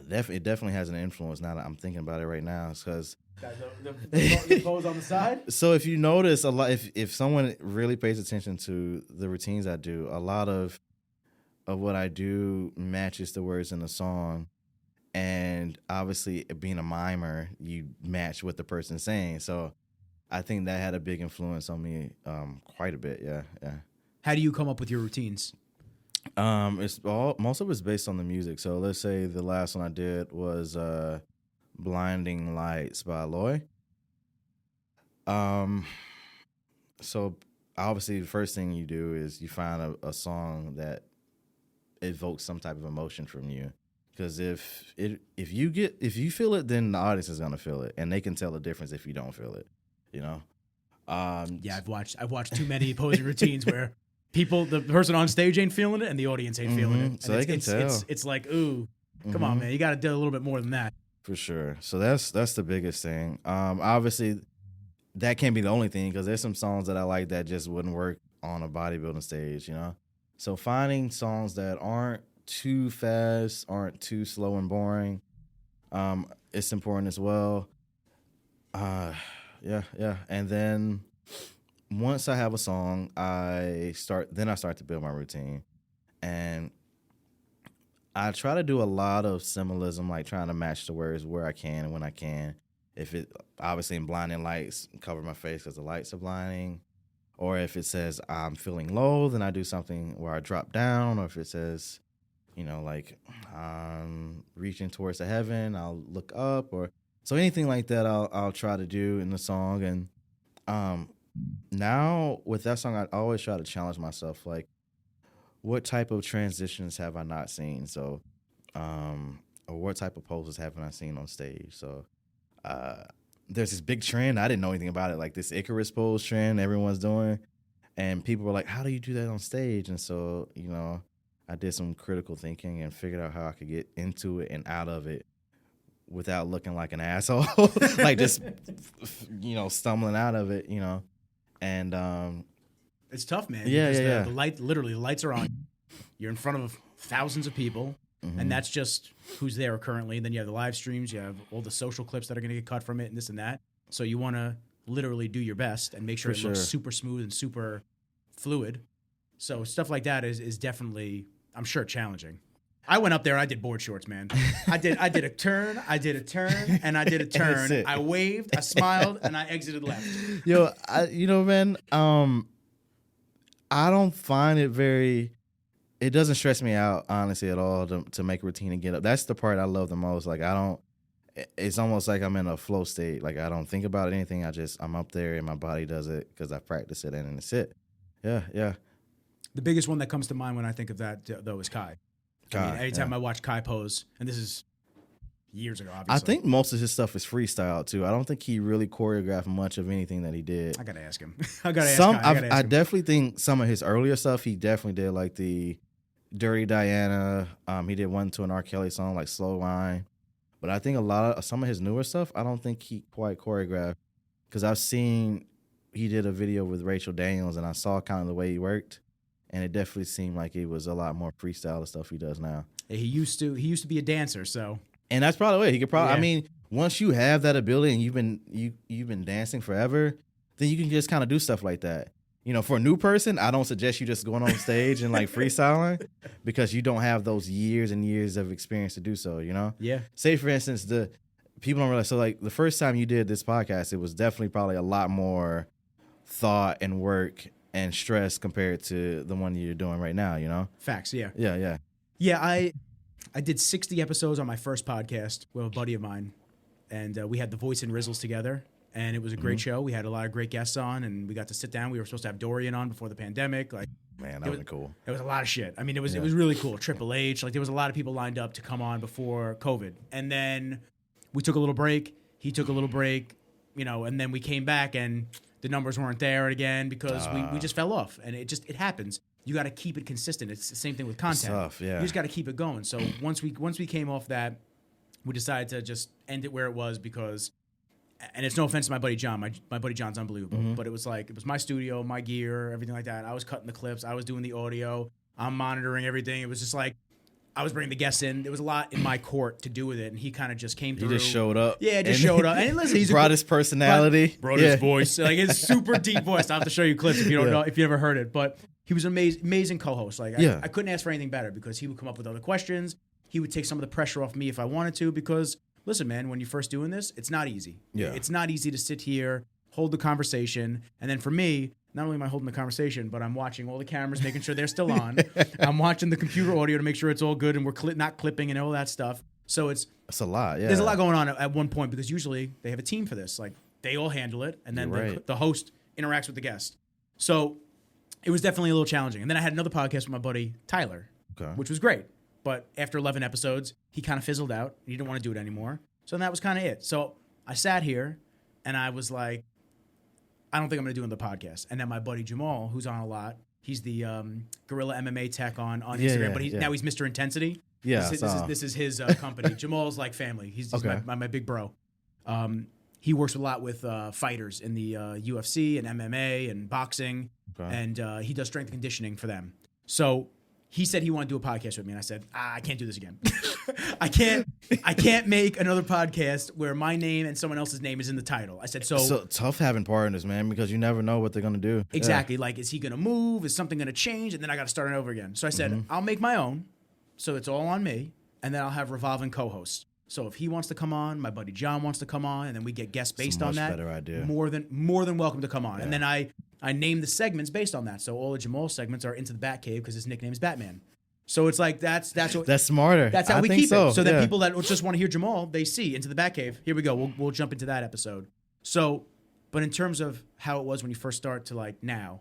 it definitely has an influence. Now that I'm thinking about it right now, it's because the pose on the side. So if you notice a lot, if someone really pays attention to the routines I do, a lot of what I do matches the words in the song, and obviously being a mimer, you match what the person's saying. So I think that had a big influence on me, quite a bit. Yeah. How do you come up with your routines? Most of it's based on the music. So let's say the last one I did was "Blinding Lights" by Aloy. So obviously the first thing you do is you find a song that evokes some type of emotion from you, because if you feel it, then the audience is gonna feel it, and they can tell the difference if you don't feel it, you know. Yeah, I've watched too many posing routines where the person on stage ain't feeling it and the audience ain't feeling it. And so they can tell. It's like, ooh, come on, man, you got to do a little bit more than that. For sure. So that's the biggest thing. Obviously that can't be the only thing, because there's some songs that I like that just wouldn't work on a bodybuilding stage, you know. So finding songs that aren't too fast, aren't too slow and boring, it's important as well. Yeah. And then once I have a song, I start to build my routine. And I try to do a lot of symbolism, like trying to match the words where I can and when I can. If it, obviously in blinding lights, cover my face because the lights are blinding. Or if it says I'm feeling low, then I do something where I drop down. Or if it says, like I'm reaching towards the heaven, I'll look up. Or so anything like that, I'll try to do in the song. And now with that song, I always try to challenge myself, like, what type of transitions have I not seen? So, or what type of poses haven't I seen on stage? So, there's this big trend. I didn't know anything about it, like this Icarus pose trend everyone's doing. And people were like, how do you do that on stage? And so, I did some critical thinking and figured out how I could get into it and out of it without looking like an asshole, like just, stumbling out of it, And, it's tough, man. Yeah. The lights are on. You're in front of thousands of people, and that's just who's there currently. And then you have the live streams, you have all the social clips that are going to get cut from it, and this and that. So you want to literally do your best and make sure it looks super smooth and super fluid. So stuff like that is definitely, I'm sure, challenging. I went up there, I did board shorts, man. I did a turn, and I did a turn. I waved, I smiled, and I exited left. Yo, man, I don't find it doesn't stress me out, honestly, at all to make a routine and get up. That's the part I love the most. Like, it's almost like I'm in a flow state. Like, I don't think about anything. I'm up there and my body does it because I practice it and it's it. Yeah. The biggest one that comes to mind when I think of that, though, is Kai. Anytime I watch Kai pose, and this is years ago, obviously. I think most of his stuff is freestyle too. I don't think he really choreographed much of anything that he did. I gotta ask him. I definitely think some of his earlier stuff he definitely did, like the Dirty Diana. He did one to an R. Kelly song, like Slow Line. But I think some of his newer stuff, I don't think he quite choreographed, because I've seen he did a video with Rachel Daniels, and I saw kind of the way he worked. And it definitely seemed like it was a lot more freestyle the stuff he does now. He used to be a dancer, so. And that's probably it. He could probably. Yeah. I mean, once you have that ability and you've been dancing forever, then you can just kind of do stuff like that. For a new person, I don't suggest you just going on stage and like freestyling, because you don't have those years and years of experience to do so. Yeah. Say for instance, the people don't realize. So like the first time you did this podcast, it was definitely probably a lot more thought and work and stress compared to the one you're doing right now, Facts, yeah. Yeah. Yeah, I did 60 episodes on my first podcast with a buddy of mine, and we had the Voice and Rizzles together, and it was a great show. We had a lot of great guests on, and we got to sit down. We were supposed to have Dorian on before the pandemic. Like, Man, that would be cool. It was a lot of shit. I mean, it was really cool. Triple H, like there was a lot of people lined up to come on before COVID, and then we took a little break. He took a little break, and then we came back, and the numbers weren't there again because we just fell off, and it happens. You got to keep it consistent. It's the same thing with content. Tough, yeah. You just got to keep it going. So once we came off that, we decided to just end it where it was because, and it's no offense to my buddy John. My buddy John's unbelievable, but it was my studio, my gear, everything like that. I was cutting the clips. I was doing the audio. I'm monitoring everything. It was just like I was bringing the guests in. There was a lot in my court to do with it, and he kind of just came through. He just showed up. Yeah, just showed up. And listen, he's brought his personality. Brought his voice. Like his super deep voice. I'll have to show you clips if you don't know, if you ever heard it. But he was an amazing co-host. Like I couldn't ask for anything better because he would come up with other questions. He would take some of the pressure off me if I wanted to because, listen, man, when you're first doing this, it's not easy. Yeah. It's not easy to sit here, hold the conversation, and then for me, not only am I holding the conversation, but I'm watching all the cameras, making sure they're still on. I'm watching the computer audio to make sure it's all good and we're not clipping and all that stuff. So it's a lot, yeah. There's a lot going on at one point because usually they have a team for this. Like, they all handle it, and then the host interacts with the guest. So it was definitely a little challenging. And then I had another podcast with my buddy Tyler, which was great. But after 11 episodes, he kind of fizzled out. He didn't want to do it anymore. So that was kind of it. So I sat here, and I was like, I don't think I'm going to do another podcast. And then my buddy Jamal, who's on a lot, he's the Gorilla MMA Tech on Instagram, but now he's Mr. Intensity. Yeah, this is his company. Jamal's like family. He's my big bro. He works a lot with fighters in the UFC and MMA and boxing, and he does strength conditioning for them. So he said he wanted to do a podcast with me, and I said, I can't do this again. I can't make another podcast where my name and someone else's name is in the title. I said, so tough having partners, man, because you never know what they're gonna do. Exactly. Like, is he gonna move? Is something gonna change? And then I got to start it over again. So I said, I'll make my own. So it's all on me, and then I'll have revolving co-hosts. So if he wants to come on, my buddy John wants to come on, and then we get guests based on that. Better idea. More than welcome to come on. Yeah. And then I name the segments based on that. So all of Jamal's segments are Into the Batcave because his nickname is Batman. So it's like that's smarter. That's how we keep it. So that people that just want to hear Jamal, they see Into the Batcave. Here we go. We'll jump into that episode. So, but in terms of how it was when you first start to like now,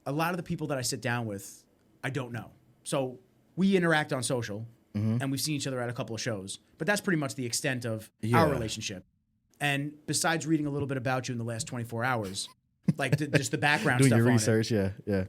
a lot of the people that I sit down with, I don't know. So we interact on social. And we've seen each other at a couple of shows. But that's pretty much the extent of our relationship. And besides reading a little bit about you in the last 24 hours, like just the background doing stuff your on research, it, yeah.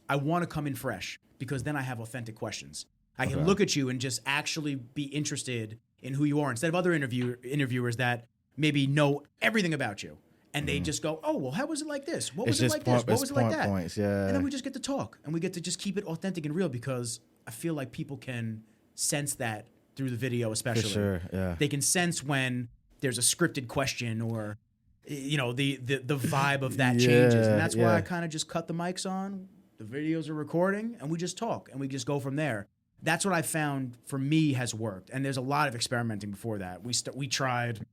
I want to come in fresh because then I have authentic questions. I can look at you and just actually be interested in who you are instead of other interviewers that maybe know everything about you. And they just go, oh, well, how was it like this? What was it like this? What was it like that? Points, yeah. And then we just get to talk. And we get to just keep it authentic and real because I feel like people can sense that through the video, especially. For sure, yeah. They can sense when there's a scripted question or, the vibe of that changes. And that's why I kind of just cut the mics on, the videos are recording, and we just talk, and we just go from there. That's what I found for me has worked. And there's a lot of experimenting before that. We tried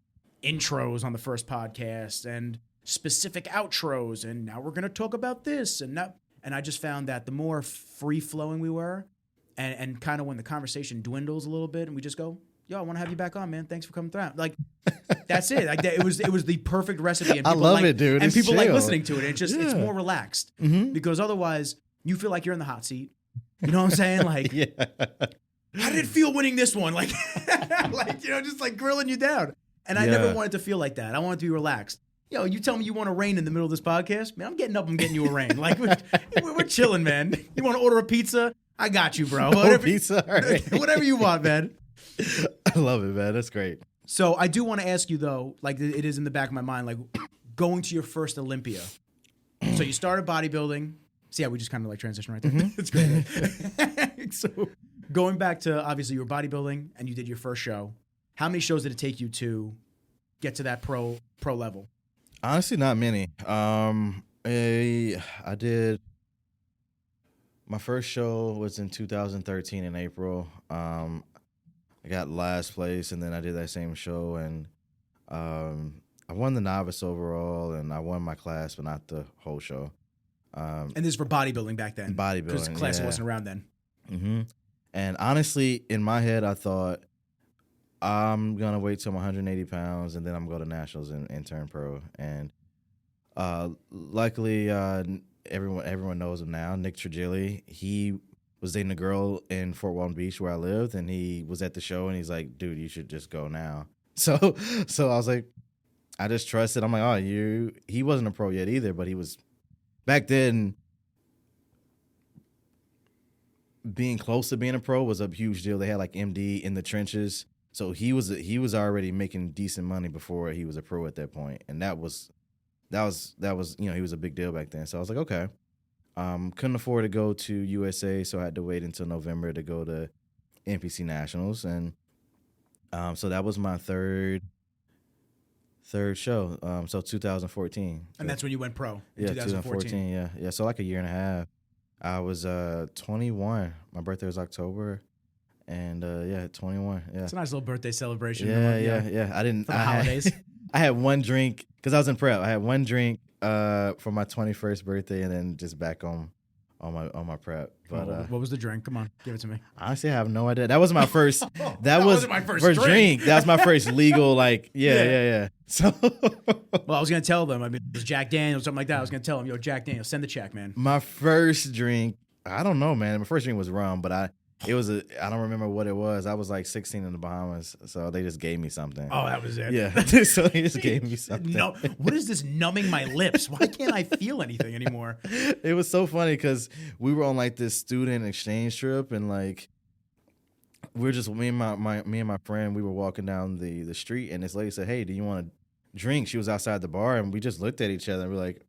intros on the first podcast and specific outros, and now we're going to talk about this. And I just found that the more free-flowing we were, and kind of when the conversation dwindles a little bit and we just go, yo, I want to have you back on, man. Thanks for coming through. Like, that's it. Like, it was the perfect recipe. And I love it, dude. And it's people chill. like listening to it. It's more relaxed because otherwise you feel like you're in the hot seat. You know what I'm saying? Like, how did it feel winning this one? Like, just like grilling you down. And I never wanted to feel like that. I wanted to be relaxed. Yo, you tell me you want a rain in the middle of this podcast, man, I'm getting up and getting you a rain. Like, we're chilling, man. You want to order a pizza? I got you, bro. Pizza? All right. Whatever you want, man. I love it, man. That's great. So I do want to ask you, though, like it is in the back of my mind, like going to your first Olympia. So you started bodybuilding. See how we just kind of like transition right there? It's great. So going back to, obviously, you were bodybuilding and you did your first show. How many shows did it take you to get to that pro level? Honestly, not many. I did... My first show was in 2013 in April. I got last place, and then I did that same show, and I won the novice overall, and I won my class, but not the whole show. And this is for bodybuilding back then? Bodybuilding, because classic wasn't around then. And honestly, in my head, I thought I'm gonna wait till I'm 180 pounds and then I'm gonna go to nationals and turn pro. And luckily, everyone knows him now. Nick Trigili, he was dating a girl in Fort Walton Beach where I lived, and he was at the show and he's like, "Dude, you should just go now." So I was like, I just trusted. I'm like, "Oh, he wasn't a pro yet either, but he was back then." Being close to being a pro was a huge deal. They had like MD in the trenches, so he was already making decent money before he was a pro at that point, and that was he was a big deal back then. So I was like, okay. Couldn't afford to go to USA, so I had to wait until November to go to NPC Nationals, and so that was my third show. So 2014, And that's when you went pro. In yeah, 2014. yeah. So like a year and a half. I was 21. My birthday was October, and 21. Yeah, It's a nice little birthday celebration. Yeah. I didn't For the holidays. I had one drink because I was in prep. I had one drink for my 21st birthday, and then just back on my prep. But what was the drink? Come on, give it to me. honestly, I have no idea. That was my first. That was wasn't my first drink. That was my first legal. Like, yeah. So Well, I was gonna tell them. I mean, it was Jack Daniels, something like that. I was gonna tell them, yo, Jack Daniels, send the check, man. my first drink, I don't know, man. My first drink was rum, but I don't remember what it was. I was like 16 in the Bahamas, so they just gave me something. Oh, that was it. Yeah, so they just gave me something. No, what is this numbing my lips? Why can't I feel anything anymore? It was so funny because we were on like this student exchange trip, and like we're just me and my friend. We were walking down the street, and this lady said, "Hey, do you want a drink?" She was outside the bar, and we just looked at each other, and we're like,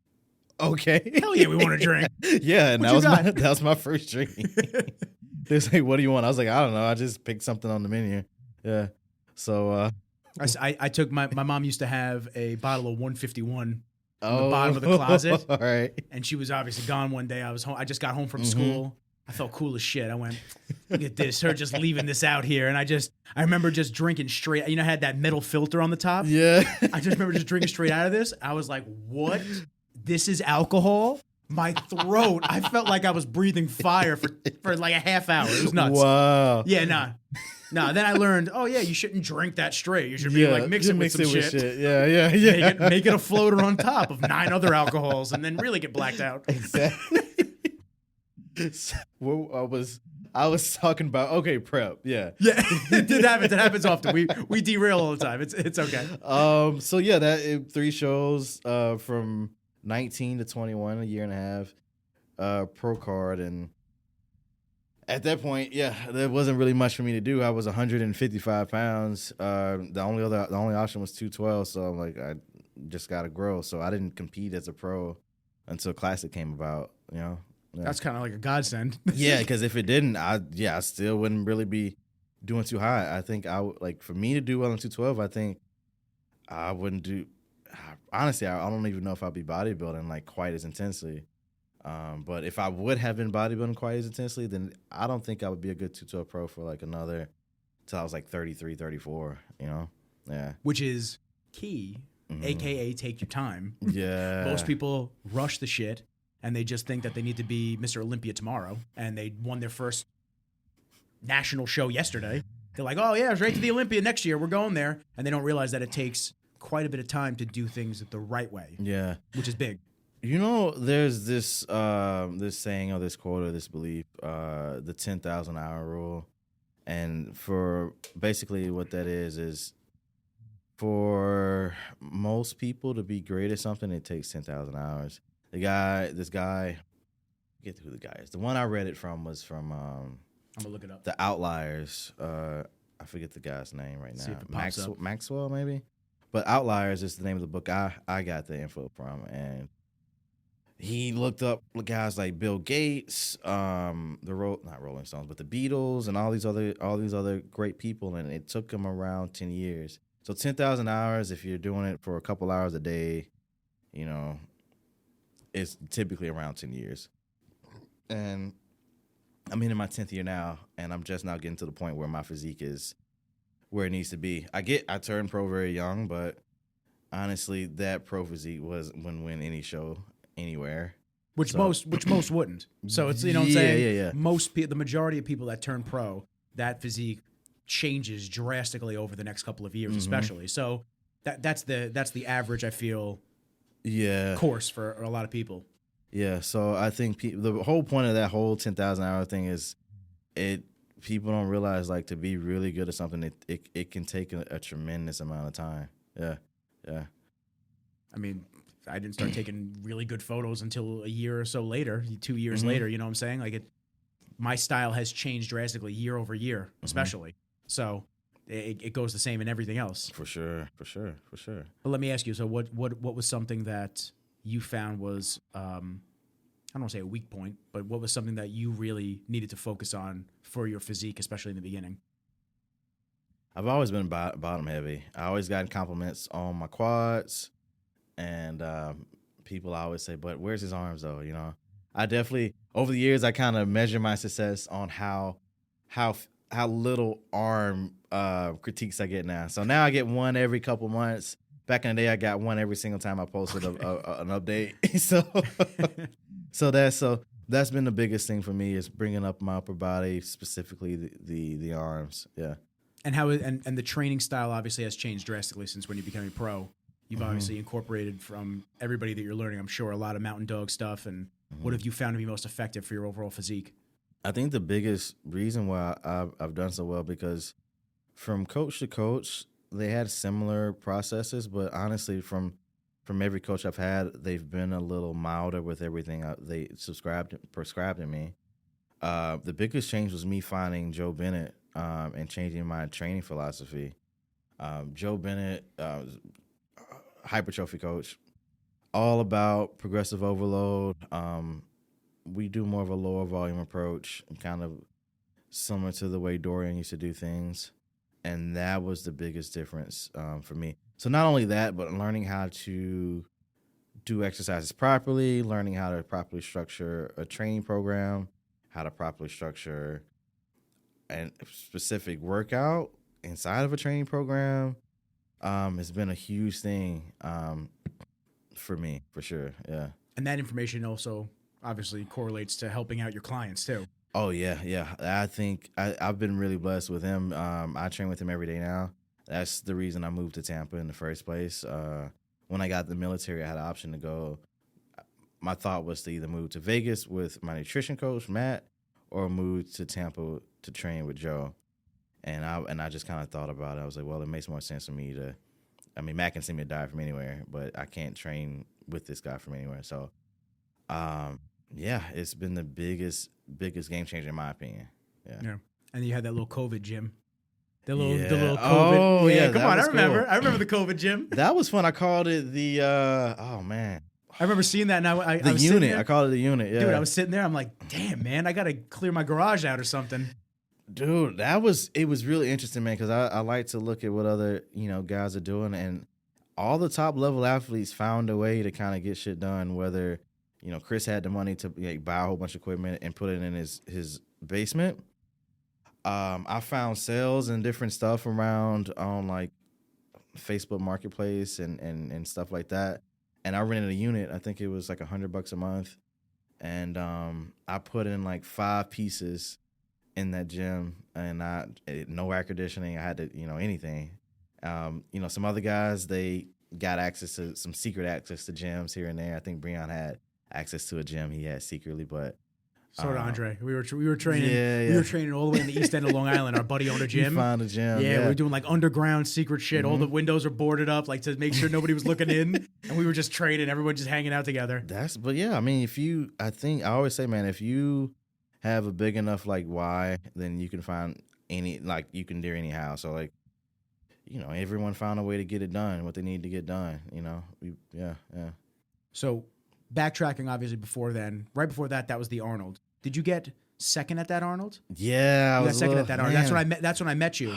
"Okay, Hell yeah, we want a drink." yeah." And What that you was my first drink. They was like, "What do you want?" I was like, "I don't know. I just picked something on the menu." Yeah. So I took my mom used to have a bottle of 151 in the oh, bottom of the closet, all right. and she was obviously gone one day. I was home. I just got home from Mm-hmm. school. I felt cool as shit. I went, look at this, her just leaving this out here, and I remember just drinking straight. You know, I had that metal filter on the top. Yeah. I just remember just drinking straight out of this. I was like, what? This is alcohol? My throat, I felt like I was breathing fire for like a half hour. It was nuts. Wow. Yeah, nah. Then I learned, oh yeah, you shouldn't drink that straight. You should be like mix it with some shit. Yeah. Make it a floater on top of 9 other alcohols, and then really get blacked out. Exactly. Well, I was talking about prep. Yeah. Yeah, it happens. It happens often. We derail all the time. It's okay. So yeah, 3 shows from 19 to 21, a year and a half, pro card, and at that point, yeah, there wasn't really much for me to do. I was 155 pounds. The only option was 212, so I'm like, I just gotta grow. So I didn't compete as a pro until Classic came about. You know. Yeah. That's kind of like a godsend. Yeah, because if it didn't, I still wouldn't really be doing too high. I think I would, like, for me to do well in 212, I think I wouldn't do. Honestly, I don't even know if I'd be bodybuilding like quite as intensely. But if I would have been bodybuilding quite as intensely, then I don't think I would be a good 212 pro for like another till I was like 33, 34. You know, yeah. Which is key, aka take your time. Yeah. Most people rush the shit, and they just think that they need to be Mr. Olympia tomorrow, and they won their first national show yesterday. They're like, oh yeah, right to the Olympia next year. We're going there. And they don't realize that it takes quite a bit of time to do things the right way. Yeah. Which is big. You know, there's this saying or this quote or this belief, the 10,000 hour rule. And for basically what that is for most people to be great at something, it takes 10,000 hours. This guy, I forget who the guy is. The one I read it from was from I'm gonna look it up. The Outliers. I forget the guy's name right now. See if it pops up. Maxwell, maybe. But Outliers is the name of the book I got the info from, and he looked up guys like Bill Gates, not Rolling Stones, but the Beatles, and all these other great people, and it took him around 10 years. So 10,000 hours, if you're doing it for a couple hours a day, you know, it's typically around 10 years. And I'm in my 10th year now, and I'm just now getting to the point where my physique is where it needs to be. I turned pro very young, but honestly, that pro physique wouldn't win any show anywhere. which most wouldn't. So it's, you know what I'm Yeah, saying? yeah. The majority of people that turn pro, that physique changes drastically over the next couple of years, especially. So that's the average, I feel, course for a lot of people. Yeah, so I think the whole point of that whole 10,000 hour thing is people don't realize, like, to be really good at something, it can take a tremendous amount of time. Yeah. I mean, I didn't start taking really good photos until a year or so later, 2 years later, you know what I'm saying? Like, my style has changed drastically year over year, especially. So it goes the same in everything else. For sure. But let me ask you, so what was something that you found was, I don't want to say a weak point, but what was something that you really needed to focus on for your physique, especially in the beginning? I've always been bottom heavy. I always gotten compliments on my quads, and people always say, but where's his arms though? You know, I definitely, over the years, I kind of measure my success on how little arm critiques I get now. So now I get one every couple months. Back in the day, I got one every single time I posted an update. So that's been the biggest thing for me, is bringing up my upper body, specifically the arms. Yeah. And and the training style obviously has changed drastically since when you became a pro. You've obviously incorporated from everybody that you're learning, I'm sure, a lot of mountain dog stuff. And what have you found to be most effective for your overall physique? I think the biggest reason why I've done so well, because from coach to coach, they had similar processes, but honestly, from every coach I've had, they've been a little milder with everything they prescribed in me. The biggest change was me finding Joe Bennett and changing my training philosophy. Joe Bennett, hypertrophy coach, all about progressive overload. We do more of a lower volume approach, kind of similar to the way Dorian used to do things. And that was the biggest difference for me. So not only that, but learning how to do exercises properly, learning how to properly structure a training program, how to properly structure a specific workout inside of a training program, has been a huge thing for me, for sure. Yeah. And that information also obviously correlates to helping out your clients too. Oh, yeah. I think I've been really blessed with him. I train with him every day now. That's the reason I moved to Tampa in the first place. When I got the military, I had an option to go. My thought was to either move to Vegas with my nutrition coach, Matt, or move to Tampa to train with Joe. And I just kind of thought about it. I was like, well, it makes more sense for me to, I mean, Matt can send me a diet from anywhere, but I can't train with this guy from anywhere. So, yeah, it's been the biggest game changer in my opinion. Yeah. And you had that little COVID gym. The little COVID. Oh, yeah. Come on, I remember. Cool. I remember the COVID gym. That was fun. I called it the oh man. I remember seeing that, and I was unit. I called it the unit. Yeah. Dude, I was sitting there. I'm like, damn, man, I gotta clear my garage out or something. Dude, it was really interesting, man, because I like to look at what other guys are doing, and all the top level athletes found a way to kind of get shit done. Whether Chris had the money to buy a whole bunch of equipment and put it in his basement. I found sales and different stuff around on like Facebook Marketplace and stuff like that. And I rented a unit. I think it was like $100 a month. And I put in like 5 pieces in that gym, and no air conditioning. I had to, anything. Some other guys, they got access to some secret access to gyms here and there. I think Breon had access to a gym he had secretly, but so did Andre. We were training. We were training all the way in the east end of Long Island. Our buddy owned a gym. He found a gym. Yeah, we were doing like underground secret shit. All the windows are boarded up, like to make sure nobody was looking in. And we were just training. Everyone just hanging out together. But yeah, I mean, I always say, man, if you have a big enough like why, then you can find you can do anyhow. So like, everyone found a way to get it done, what they need to get done. Yeah. So backtracking, obviously, right before that was the Arnold. Did you get second at that Arnold? Yeah, I got second at that Arnold. That's when I met you.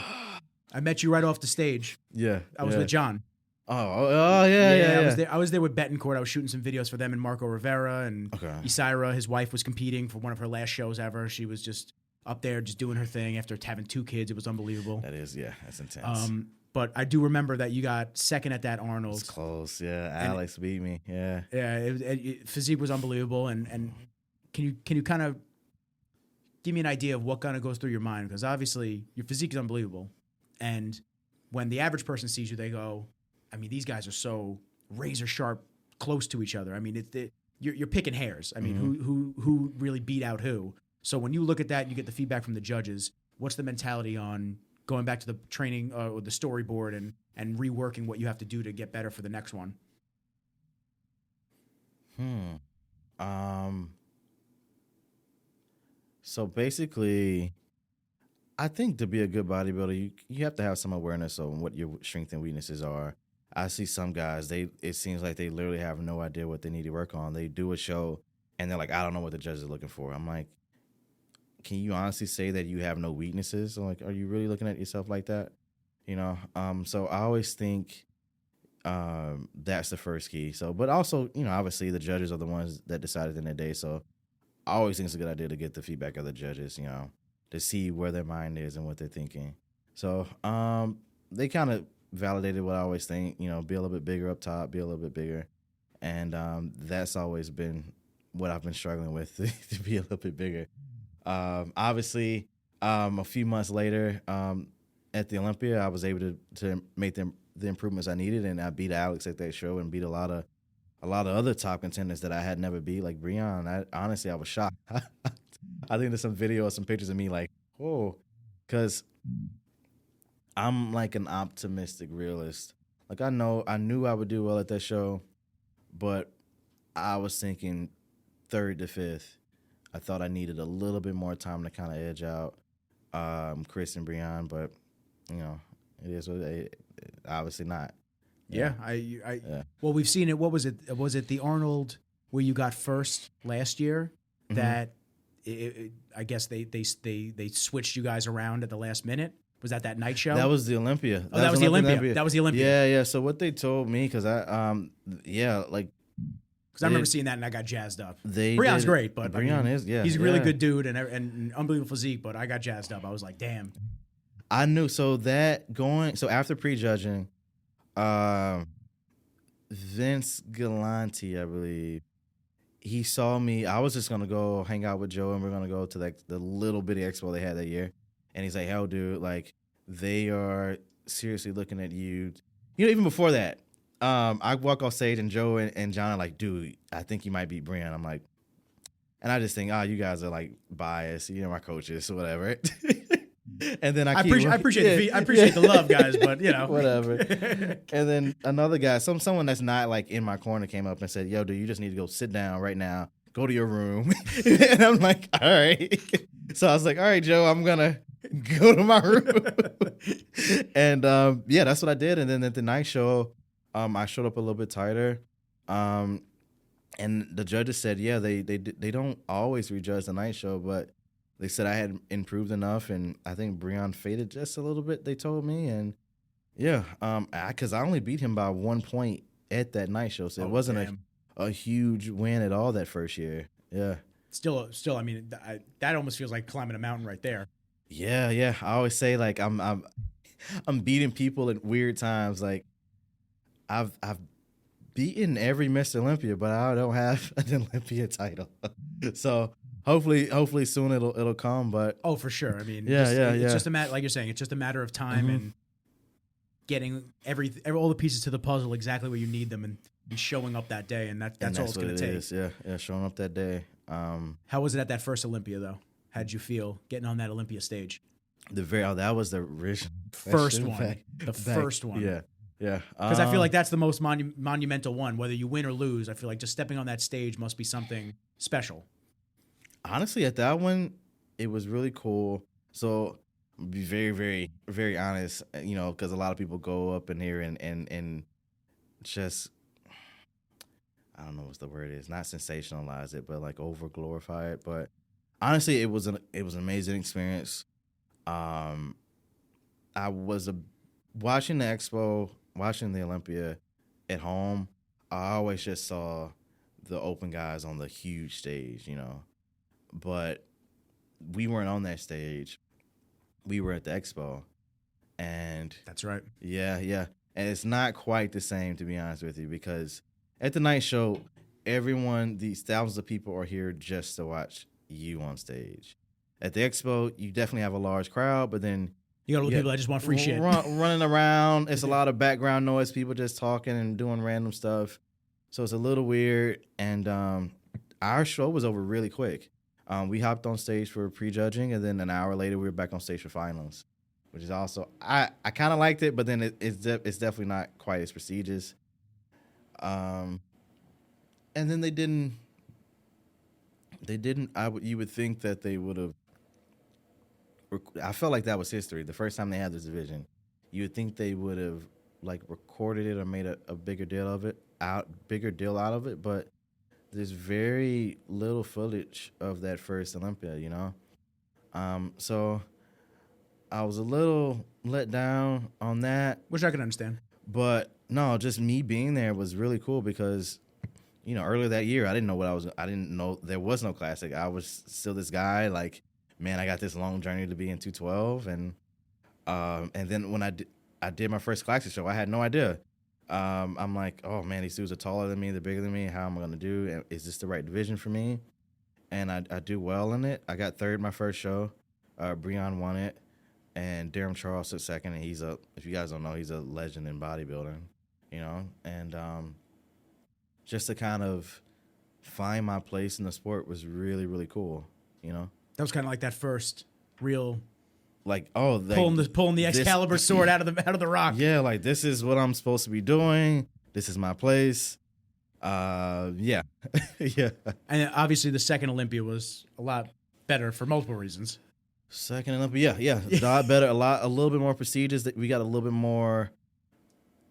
I met you right off the stage. Yeah, I was with John. Oh yeah. I was there with Betancourt. I was shooting some videos for them and Marco Rivera and Isaira. His wife was competing for one of her last shows ever. She was just up there just doing her thing after having 2 kids. It was unbelievable. That is, yeah, that's intense. but I do remember that you got second at that Arnold. It's close. Yeah, Alex beat me. Yeah. Yeah, physique was unbelievable. And can you kind of give me an idea of what kind of goes through your mind? Because obviously your physique is unbelievable. And when the average person sees you, they go, I mean, these guys are so razor sharp, close to each other. I mean, you're picking hairs. I mean, who really beat out who? So when you look at that and you get the feedback from the judges, what's the mentality on going back to the training or the storyboard and reworking what you have to do to get better for the next one? So basically, I think to be a good bodybuilder, you have to have some awareness of what your strengths and weaknesses are. I see some guys, it seems like they literally have no idea what they need to work on. They do a show and they're like, I don't know what the judge is looking for. I'm like, can you honestly say that you have no weaknesses? I'm like, are you really looking at yourself like that? You know? So I always think that's the first key. So, but also, you know, obviously the judges are the ones that decide at the end of the day. So I always think it's a good idea to get the feedback of the judges, you know, to see where their mind is and what they're thinking. So they kind of validated what I always think, you know, be a little bit bigger up top, be a little bit bigger. And that's always been what I've been struggling with, to be a little bit bigger. Obviously, a few months later at the Olympia, I was able to make the improvements I needed, and I beat Alex at that show and beat a lot of other top contenders that I had never beat, like Breon. Honestly, I was shocked. I think there's some video or some pictures of me like, whoa, because I'm like an optimistic realist. Like I knew I would do well at that show, but I was thinking third to fifth. I thought I needed a little bit more time to kind of edge out Chris and Breon, but you know, it is what obviously not. Yeah, Well, we've seen it. What was it? Was it the Arnold where you got first last year? Mm-hmm. That I guess they switched you guys around at the last minute. Was that night show? That was the Olympia. That was the Olympia. That was the Olympia. Yeah. So what they told me, because because I remember seeing that and I got jazzed up. Breon's great, but Breon is he's a really good dude and unbelievable physique. But I got jazzed up. I was like, damn. I knew. So after prejudging, Vince Galanti, I believe, he saw me. I was just gonna go hang out with Joe, and we're gonna go to like the little bitty expo they had that year. And he's like, hell, dude, like they are seriously looking at you. You know, even before that, I walk off stage and Joe and John are like, dude, I think you might beat Breon. I'm like, and I just think, you guys are like biased. You know, my coaches, whatever. And then I appreciate the love, guys, but you know, whatever. And then another guy, someone that's not like in my corner, came up and said, "Yo, dude, you just need to go sit down right now. Go to your room." And I'm like, "All right." So I was like, "All right, Joe, I'm gonna go to my room." And that's what I did. And then at the night show, I showed up a little bit tighter. And the judges said, "Yeah, they don't always rejudge the night show, but." They said I had improved enough, and I think Breon faded just a little bit, they told me. And, because I only beat him by 1 point at that night show, so it wasn't a huge win at all that first year. Yeah. Still, I mean, that almost feels like climbing a mountain right there. Yeah. I always say, like, I'm beating people at weird times. Like, I've beaten every Mr. Olympia, but I don't have an Olympia title. So... Hopefully soon it'll come, but for sure. I mean, it's just a matter, like you're saying, it's just a matter of time and getting all the pieces to the puzzle exactly where you need them and showing up that day, and that's all it's going to take. Yeah, showing up that day. How was it at that first Olympia though? How did you feel getting on that Olympia stage? That was the original first one. First one. Yeah. Because I feel like that's the most monumental one. Whether you win or lose, I feel like just stepping on that stage must be something special. Honestly, at that one, it was really cool. So, be very, very, very honest, you know, because a lot of people go up in here and just, I don't know what the word is, not sensationalize it, but like over glorify it. But honestly, it was an amazing experience. I was watching the expo, watching the Olympia at home. I always just saw the open guys on the huge stage, you know. But we weren't on that stage. We were at the expo. And That's right. yeah, yeah. And it's not quite the same, to be honest with you, because at the night show, these thousands of people are here just to watch you on stage. At the expo, you definitely have a large crowd, but then you got all the people that just want free shit. Running around. It's a lot of background noise, people just talking and doing random stuff. So it's a little weird. And our show was over really quick. We hopped on stage for prejudging, and then an hour later, we were back on stage for finals, which is also, I kind of liked it, but then it's definitely not quite as prestigious. And then they didn't, you would think that they would have, I felt like that was history. The first time they had this division, you would think they would have like recorded it or made a bigger deal out of it, but there's very little footage of that first Olympia, you know? So I was a little let down on that. Which I can understand. But no, just me being there was really cool because, you know, earlier that year, I didn't know there was no classic. I was still this guy, like, man, I got this long journey to be in 212. And then when I did my first classic show, I had no idea. I'm like, oh, man, these dudes are taller than me. They're bigger than me. How am I going to do? And is this the right division for me? And I do well in it. I got third my first show. Breon won it. And Durham Charles took second. And if you guys don't know, he's a legend in bodybuilding, you know? And just to kind of find my place in the sport was really, really cool, you know? That was kind of like that first real, like, pulling the Excalibur sword out of the rock. Yeah, like, this is what I'm supposed to be doing. This is my place. Yeah, yeah. And obviously, the second Olympia was a lot better for multiple reasons. Second Olympia, yeah, a lot better, a little bit more prestigious. We got a little bit more.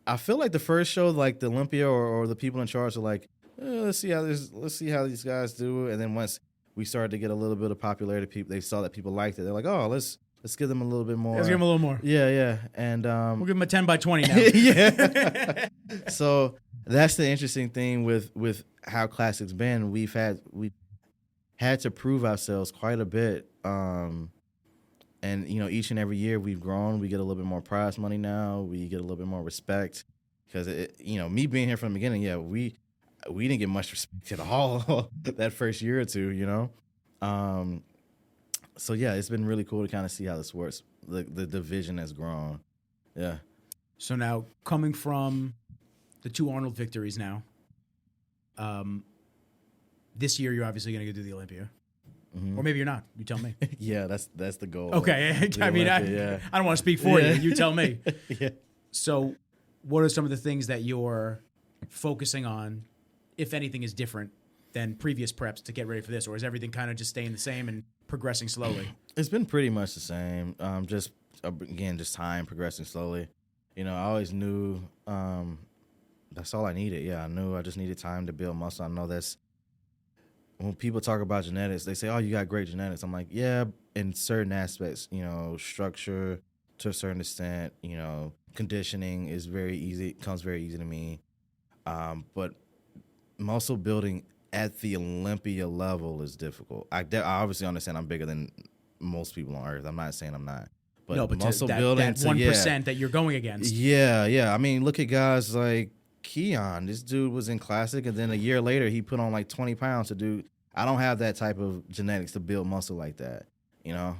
I feel like the first show, like the Olympia or the people in charge, are like, let's see how these guys do. And then once we started to get a little bit of popularity, people, they saw that people liked it. They're like, oh, let's give them a little bit more. Let's give them a little more. Yeah, yeah. And we'll give them a 10 by 20 now. Yeah. So that's the interesting thing with how Classic's been. We've had to prove ourselves quite a bit. And, you know, each and every year we've grown. We get a little bit more prize money now. We get a little bit more respect. Because, you know, me being here from the beginning, yeah, we didn't get much respect at all that first year or two, you know. So, yeah, it's been really cool to kind of see how this works. The division has grown. Yeah. So now, coming from the 2 Arnold victories now, this year you're obviously going to go do the Olympia. Mm-hmm. Or maybe you're not. You tell me. Yeah, that's the goal. Okay. I mean, I don't want to speak for you. You tell me. Yeah. So what are some of the things that you're focusing on, if anything is different than previous preps to get ready for this? Or is everything kind of just staying the same and progressing slowly? It's been pretty much the same. Just time progressing slowly. You know, I always knew that's all I needed. Yeah, I knew I just needed time to build muscle. I know that's, when people talk about genetics, they say, oh, you got great genetics. I'm like, yeah, in certain aspects, you know, structure to a certain extent, you know, conditioning is very easy, comes very easy to me. But muscle building at the Olympia level is difficult. I obviously understand I'm bigger than most people on earth. I'm not saying I'm not. But, no, but muscle building, that 1% that you're going against. Yeah, yeah. I mean, look at guys like Keon. This dude was in Classic, and then a year later, he put on like 20 pounds to do. I don't have that type of genetics to build muscle like that, you know?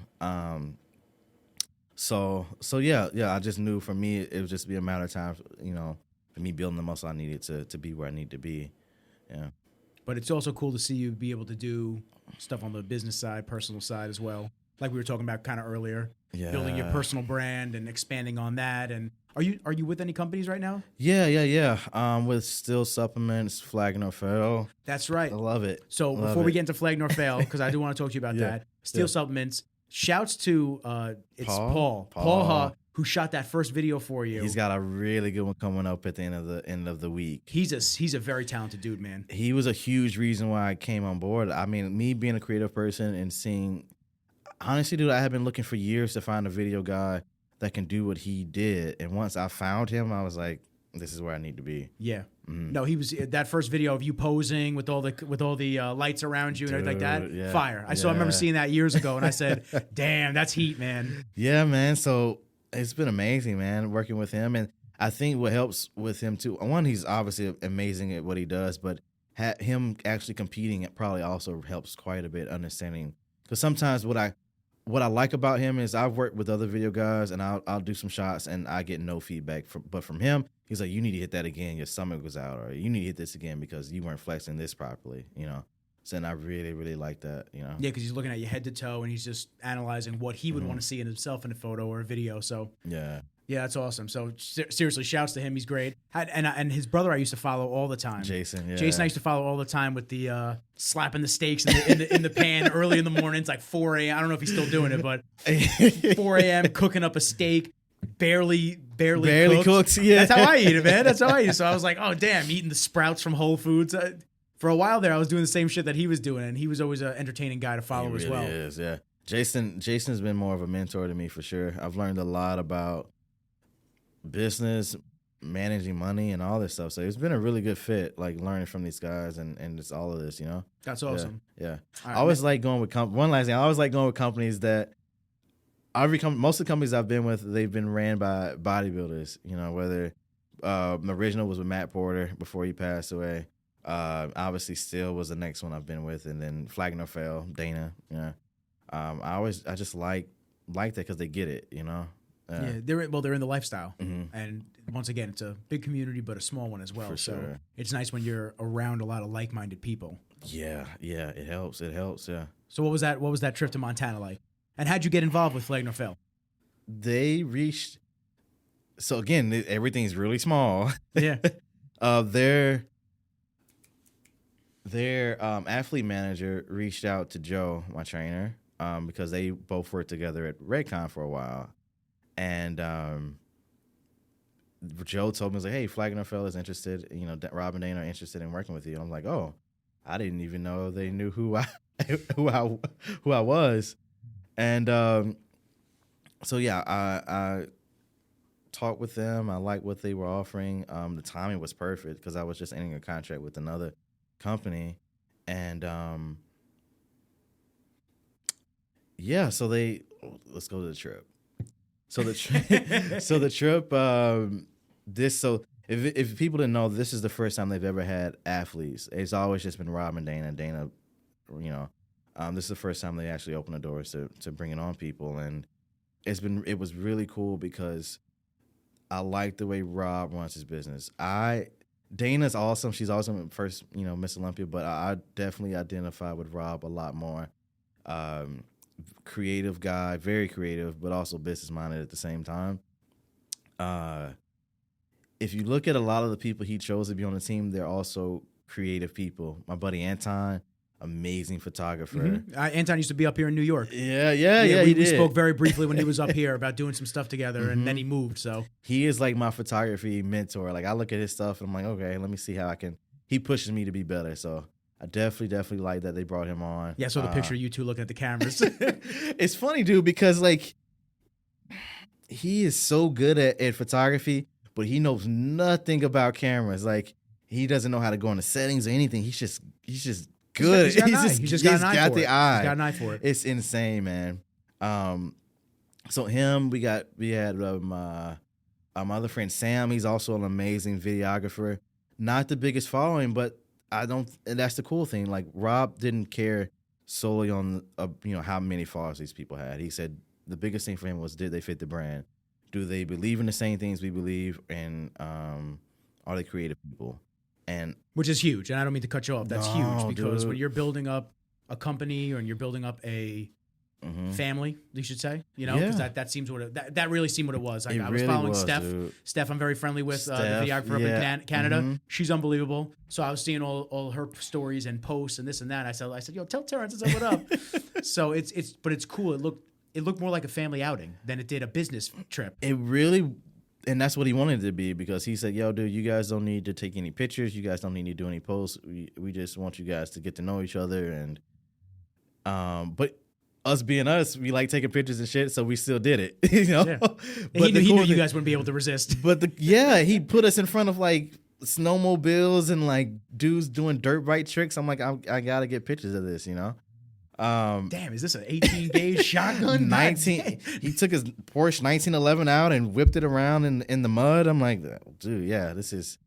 So yeah. I just knew for me, it would just be a matter of time, you know, for me building the muscle I needed to be where I need to be. Yeah. But it's also cool to see you be able to do stuff on the business side, personal side as well. Like we were talking about kind of earlier, building your personal brand and expanding on that. And are you with any companies right now? Yeah. With Still Supplements, Flag Nor Fail. That's right. I love it. So before we get into Flag Nor Fail, because I do want to talk to you about that, Still Supplements. Shouts to it's Paul Ha, who shot that first video for you. He's got a really good one coming up at the end of the week. He's a very talented dude, man. He was a huge reason why I came on board. I mean, me being a creative person and seeing, honestly, dude, I have been looking for years to find a video guy that can do what he did. And once I found him, I was like, this is where I need to be. Yeah. Mm-hmm. No, he was that first video of you posing with all the lights around you and everything like that. Yeah, fire. I remember seeing that years ago, and I said, damn, that's heat, man. Yeah, man. So It's been amazing, man, working with him. And I think what helps with him too, one, he's obviously amazing at what he does, but him actually competing, it probably also helps quite a bit understanding. Because sometimes what I like about him is I've worked with other video guys and I'll do some shots and I get no feedback. But from him, he's like, you need to hit that again. Your stomach was out, or you need to hit this again because you weren't flexing this properly, you know? So and I really, really like that, you know? Yeah, because he's looking at you head to toe and he's just analyzing what he would want to see in himself in a photo or a video. So yeah, that's awesome. So seriously, shouts to him. He's great. And his brother I used to follow all the time. Jason I used to follow all the time with the slapping the steaks in the pan early in the morning. It's like 4 a.m. I don't know if he's still doing it, but 4 a.m. cooking up a steak, barely cooked. Yeah, that's how I eat it, man. That's how I eat it. So I was like, oh damn, eating the sprouts from Whole Foods. For a while there, I was doing the same shit that he was doing, and he was always an entertaining guy to follow as well. He really is, yeah. Jason's been more of a mentor to me for sure. I've learned a lot about business, managing money, and all this stuff. So it's been a really good fit, like learning from these guys and just all of this, you know? That's awesome. Yeah. Right, I always like going with one last thing. I always like going with companies that most of the companies I've been with, they've been ran by bodybuilders, you know, whether the original was with Matt Porter before he passed away. Obviously Still was the next one I've been with, and then Flag No Fail, Dana, you know. I just like that because they get it, you know. Yeah, they're in the lifestyle, and once again, it's a big community, but a small one as well. For so sure. It's nice when you're around a lot of like-minded people. Yeah, it helps. Yeah. So what was that trip to Montana like? And how'd you get involved with Flag No Fail? They reached. So again, everything's really small. Yeah. Their athlete manager reached out to Joe, my trainer, because they both worked together at Redcon for a while. And Joe told me, was like, hey, Flag No Fail is interested, you know, Rob and Dana are interested in working with you. I'm like, oh, I didn't even know they knew who I was. And so, yeah, I talked with them. I liked what they were offering. The timing was perfect because I was just ending a contract with another company. And so let's go to the trip. So the trip, if people didn't know, this is the first time they've ever had athletes. It's always just been Rob and Dana. Dana, you know, this is the first time they actually opened the doors to bringing on people, and it was really cool because I like the way Rob runs his business. Dana's awesome. She's awesome at first, you know, Mr Olympia, but I definitely identify with Rob a lot more. Creative guy, very creative, but also business-minded at the same time. If you look at a lot of the people he chose to be on the team, they're also creative people. My buddy Anton, amazing photographer. Mm-hmm. Anton used to be up here in New York. Yeah. We spoke very briefly when he was up here about doing some stuff together, and then he moved. So he is like my photography mentor. Like I look at his stuff and I'm like, okay, let me see how I can. He pushes me to be better. So I definitely like that they brought him on. Yeah, I saw the picture of you two looking at the cameras. It's funny, dude, because like he is so good at photography, but he knows nothing about cameras. Like he doesn't know how to go into settings or anything. He's just good. He's just got the eye. He's got an eye for it. It's insane, man. So him, we had my other friend Sam. He's also an amazing videographer. Not the biggest following, but and that's the cool thing. Like Rob didn't care solely on how many followers these people had. He said the biggest thing for him was, did they fit the brand? Do they believe in the same things we believe? And are they creative people? And which is huge. And I don't mean to cut you off. That's huge because dude, when you're building up a company or you're building up a family, you should say, because that seems that really seemed what it was. Like, I was following Steph. Dude. Steph, I'm very friendly with, the videographer up in Canada. She's unbelievable. So I was seeing all her stories and posts and this and that. I said, yo, tell Terrence I said what up. So but it's cool. It looked more like a family outing than it did a business trip. It really, and that's what he wanted it to be, because he said, yo, dude, you guys don't need to take any pictures. You guys don't need to do any posts. We just want you guys to get to know each other. And but us being us, we like taking pictures and shit, so we still did it. Yeah. But he knew you guys wouldn't be able to resist. But he put us in front of like snowmobiles and like dudes doing dirt bike tricks. I'm like, I gotta get pictures of this, Damn, is this an 18 gauge shotgun? 19. He took his Porsche 1911 out and whipped it around in the mud. I'm like, dude, yeah, this is.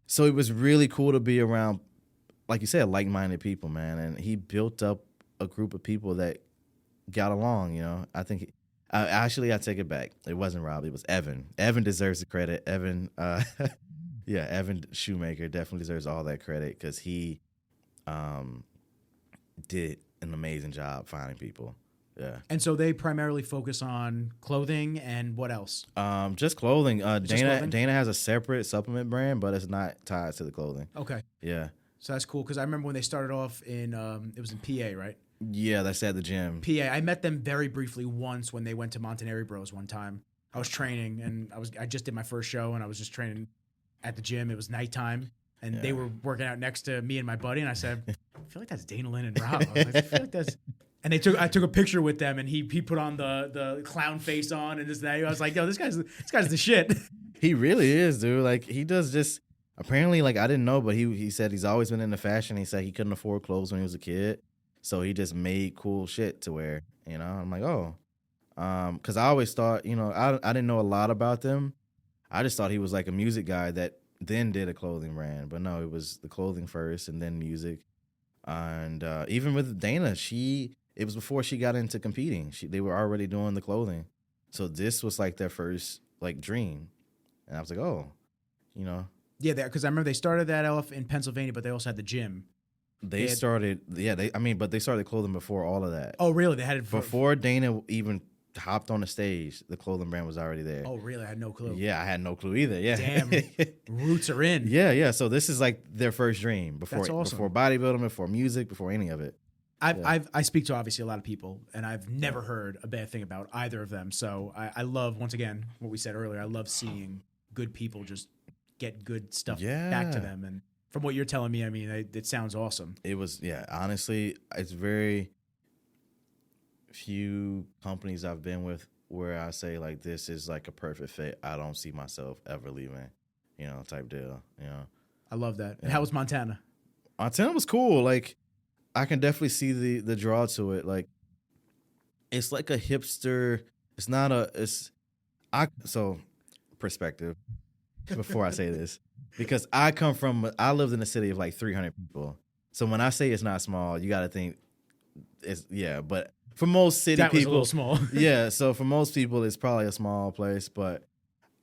So it was really cool to be around, like you said, like-minded people, man. And he built up a group of people that got along. You know, I think. Actually, I take it back. It wasn't Rob. It was Evan. Evan deserves the credit. Evan, Evan Shoemaker definitely deserves all that credit because he did an amazing job finding people. Yeah. And so they primarily focus on clothing and what else? Just clothing. Clothing? Dana has a separate supplement brand, but it's not tied to the clothing. Okay. Yeah. So that's cool because I remember when they started off in it was in PA, right? Yeah, that's at the gym. PA. I met them very briefly once when they went to Montanari Bros one time. I was training and I just did my first show and I was just training at the gym. It was nighttime and they were working out next to me and my buddy and I said, I feel like that's Dana Lynn and Rob. I was like, I feel like that's. And I took a picture with them and he put on the clown face on and this and that. I was like, yo, this guy's the shit. He really is, dude. Like he does just apparently like I didn't know, but he said he's always been into fashion. He said he couldn't afford clothes when he was a kid. So he just made cool shit to wear, you know. I'm like, oh, because I always thought, you know, I didn't know a lot about them. I just thought he was like a music guy that then did a clothing brand, but no, it was the clothing first and then music. And even with Dana, it was before she got into competing. They were already doing the clothing, so this was like their first like dream, and I was like, oh, you know, yeah, because I remember they started that off in Pennsylvania, but they also had the gym. But they started clothing before all of that. Oh, really? They had it before Dana even hopped on the stage. The clothing brand was already there. Oh, really? I had no clue. Yeah, I had no clue either. Yeah, damn, roots are in. Yeah. So this is like their first dream before That's awesome. Before bodybuilding, before music, before any of it. I speak to obviously a lot of people, and I've never heard a bad thing about either of them. So I love, once again, what we said earlier. I love seeing good people just get good stuff back to them. And from what you're telling me, I mean, it sounds awesome. It was, honestly, it's very few companies I've been with where I say, like, this is, like, a perfect fit. I don't see myself ever leaving, you know, type deal, you know. I love that. Yeah. And how was Montana? Montana was cool. Like, I can definitely see the draw to it. Like, it's like a hipster. It's not so perspective before I say this. Because I lived in a city of like 300 people. So when I say it's not small, you got to think but for most city that people. Was a little small. Yeah, so for most people, it's probably a small place. But